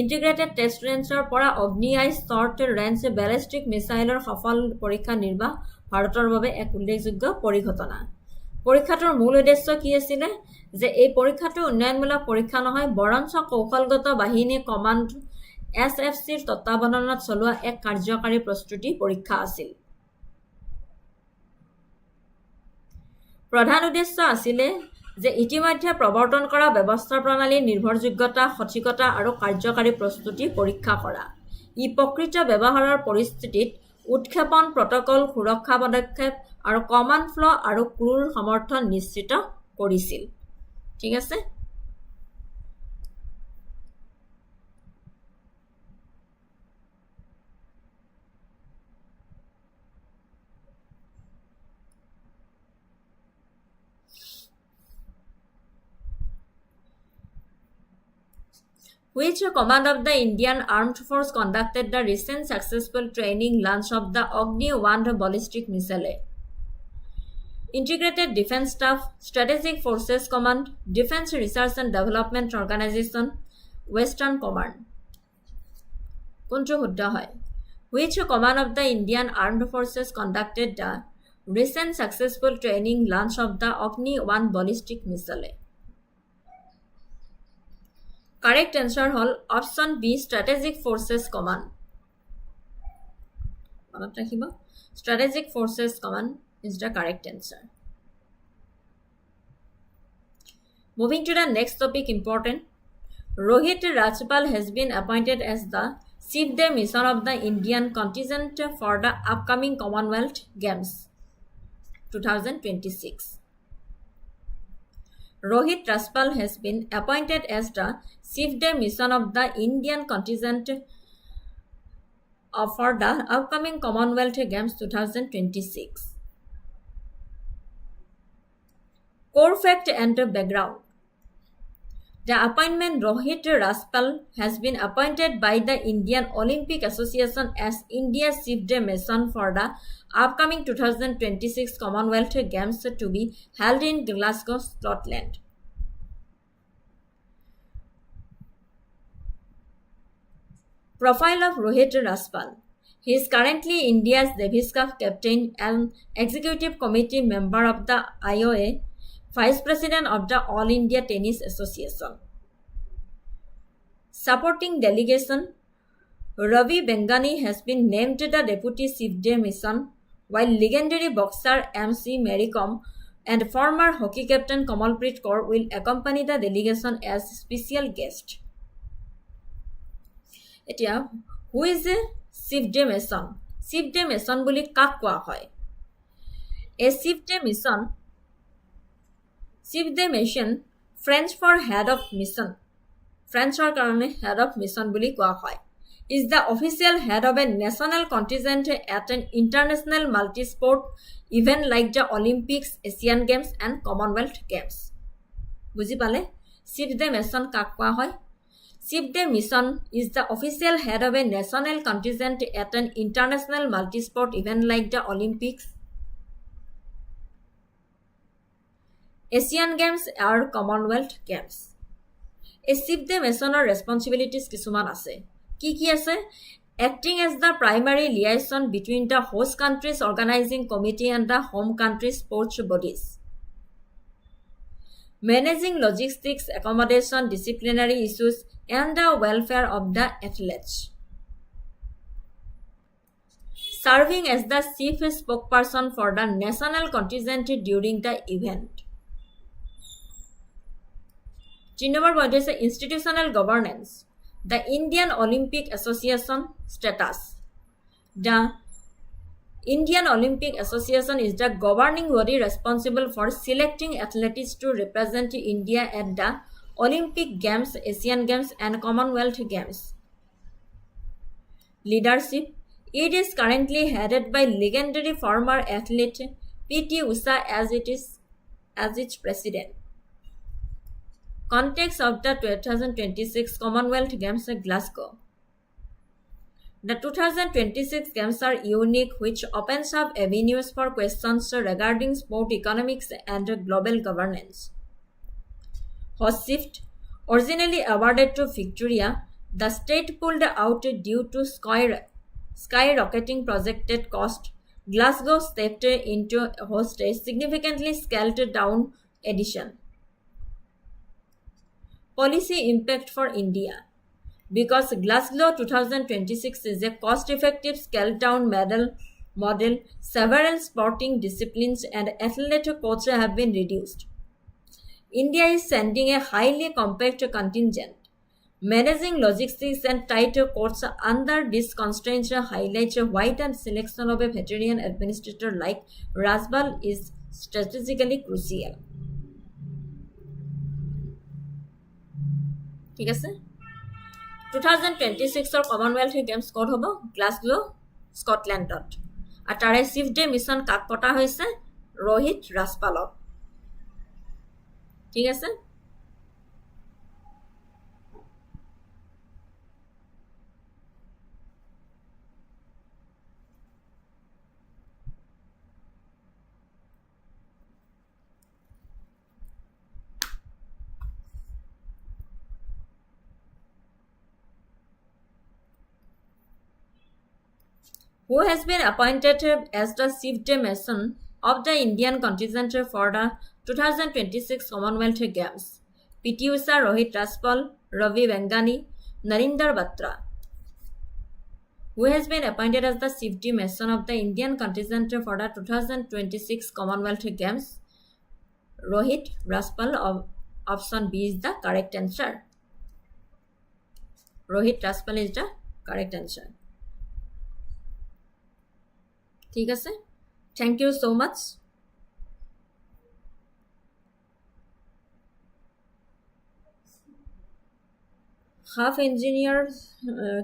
Speaker 1: ইণ্টিগ্ৰেটেড টেষ্ট ৰেঞ্জৰ পৰা অগ্নি-আই শ্বৰ্ট ৰেঞ্জ বেলিষ্টিক মিছাইলৰ সফল পৰীক্ষা নিৰ্বাহ ভাৰতৰ বাবে এক উল্লেখযোগ্য পৰিঘটনা। পৰীক্ষাটোৰ মূল উদ্দেশ্য কি আছিলে? যে এই পৰীক্ষাটো উন্নয়নমূলক পৰীক্ষা নহয়, বৰঞ্চ কৌশলগত বাহিনী কমাণ্ড SFCৰ তত্বাৱধানত চলোৱা এক কাৰ্যকাৰী প্ৰস্তুতি পৰীক্ষা আছিল। প্ৰধান উদ্দেশ্য আছিলে যে ইতিমধ্যে প্ৰৱৰ্তন কৰা ব্যৱস্থা প্ৰণালীৰ নিৰ্ভৰযোগ্যতা, সঠিকতা আৰু কাৰ্যকাৰী প্ৰস্তুতি পৰীক্ষা কৰা। ই প্ৰকৃত ব্যৱহাৰৰ পৰিস্থিতিত উৎক্ষেপণ প্ৰটকল, সুৰক্ষা পদক্ষেপ আৰু কমাণ্ড ফ্ল' আৰু ক্ৰুৰ সমৰ্থন নিশ্চিত কৰিছিল। ঠিক আছে। Which command of the Indian Armed Force conducted the recent successful training launch of the Agni-1 ballistic missile? Integrated Defense Staff, Strategic Forces Command, Defense Research and Development Organization, Western Command. কোনটো শুদ্ধ হয়? Which command of the Indian Armed Forces conducted the recent successful training launch of the Agni-1 ballistic missile? Correct answer hall option B, Strategic Forces Command. মনত ৰাখিব, Strategic Forces Command is the correct answer. Moving to the next topic, important. Rohit Rajpal has been appointed as the Chief de Mission of the Indian contingent for the upcoming Commonwealth Games 2026. Rohit Rajpal has been appointed as the Chief de Mission of the Indian contingent for the upcoming Commonwealth Games 2026. Core fact and background. The appointment Rohit Raspal has been appointed by the Indian Olympic Association as India's chief de mission for the upcoming 2026 Commonwealth Games to be held in Glasgow, Scotland. Profile of Rohit Raspal. He is currently India's Davis Cup captain and executive committee member of the IOA, vice president of the All India Tennis Association. Supporting delegation, Ravi Bengani has been named the deputy chief de mission, while legendary boxer MC Mary Kom and former hockey captain Kamalpreet Kaur will accompany the delegation as special guest. এতিয়া who is a chief de mission? Chief de mission বুলি কাক কোৱা হয়? A chief de mission French for head of mission. Frenchৰ কাৰণে head of mission বুলি কোৱা হয়. Is the official head of a national contingent at an international multi-sport event like the Olympics, Asian Games and Commonwealth Games. বুজি পালে? Chief de mission কাক কোৱা হয়? Chief de mission is the official head of a national contingent at an international multi-sport event like the Olympics, Asian Games or Commonwealth Games. A chief de mission's responsibilities কিছুমান আছে. কি আছে? Acting as the primary liaison between the host country's organizing committee and the home country's sports bodies. Managing logistics, accommodation, disciplinary issues, and the welfare of the athletes. Serving as the chief spokesperson for the national contingent during the event. 3 number point is institutional governance. The Indian Olympic Association status. The Indian Olympic Association is the governing body responsible for selecting athletes to represent India at the Olympic Games, Asian Games and Commonwealth Games. Leadership. It is currently headed by legendary former athlete P.T. Usha as its president. Context of the 2026 Commonwealth Games at Glasgow. The 2026 Games are unique, which opens up avenues for questions regarding sport economics and global governance. Host shift. Originally awarded to Victoria, the state pulled out due to skyrocketing projected cost. Glasgow stepped into host a significantly scaled down edition. Policy impact for India. Because Glasgow 2026 is a cost-effective scaled-down model, several sporting disciplines and athletic coaches have been reduced. India is sending a highly compact contingent. Managing logistics and tight courts under this constraint highlights why the selection of a veteran administrator like Rasbal is strategically crucial. ঠিক আছে 2026 কমনৱেলথ গেমছ ক'ত হ'ব গ্লাছগো স্কটলেণ্ডত আৰু তাৰে চিফ ডে মিছন কাক পতা হৈছে ৰোহিত ৰাজপালক ঠিক আছে who has been appointed as the chief de mission of the Indian contingent for the 2026 Commonwealth Games. P.T. Usha, Rohit Raspal, Ravi Bengani, Narinder Batra. Who has been appointed as the chief de mission of the Indian contingent for the 2026 Commonwealth Games. Rohit Raspal of option B is the correct answer. Rohit Raspal is the correct answer. ঠিক আছে থ্যাংক ইউ সো মাচ হাফ ইঞ্জিনিয়াৰ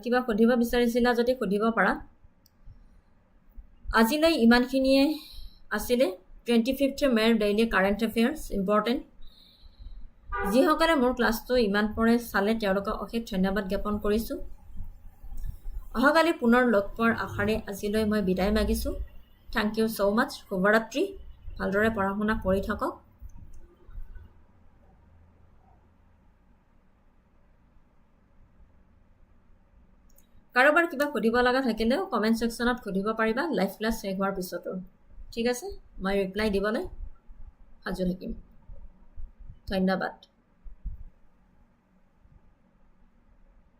Speaker 1: কিবা সুধিব বিচাৰিছিলা যদি সুধিব পাৰা আজিলৈ ইমানখিনিয়ে আছিলে 25th মেৰ ডেইলি কাৰেণ্ট এফেয়াৰ্ছ ইম্পৰ্টেণ্ট যিসকলে মোৰ ক্লাছটো ইমান পৰে চালে তেওঁলোকক অশেষ ধন্যবাদ জ্ঞাপন কৰিছোঁ। অহাকালি পুনৰ লগ পোৱাৰ আশাৰে আজিলৈ মই বিদায় মাগিছোঁ। থেংক ইউ ছ' মাছ। শুভৰাত্ৰি। ভালদৰে পঢ়া শুনা কৰি থাকক। কাৰোবাৰ কিবা সুধিব লগা থাকিলেও কমেণ্ট ছেকশ্যনত সুধিব পাৰিবা লাইভ ক্লাছ শেষ হোৱাৰ পিছতো। ঠিক আছে, মই ৰিপ্লাই দিবলৈ সাজু থাকিম। ধন্যবাদ।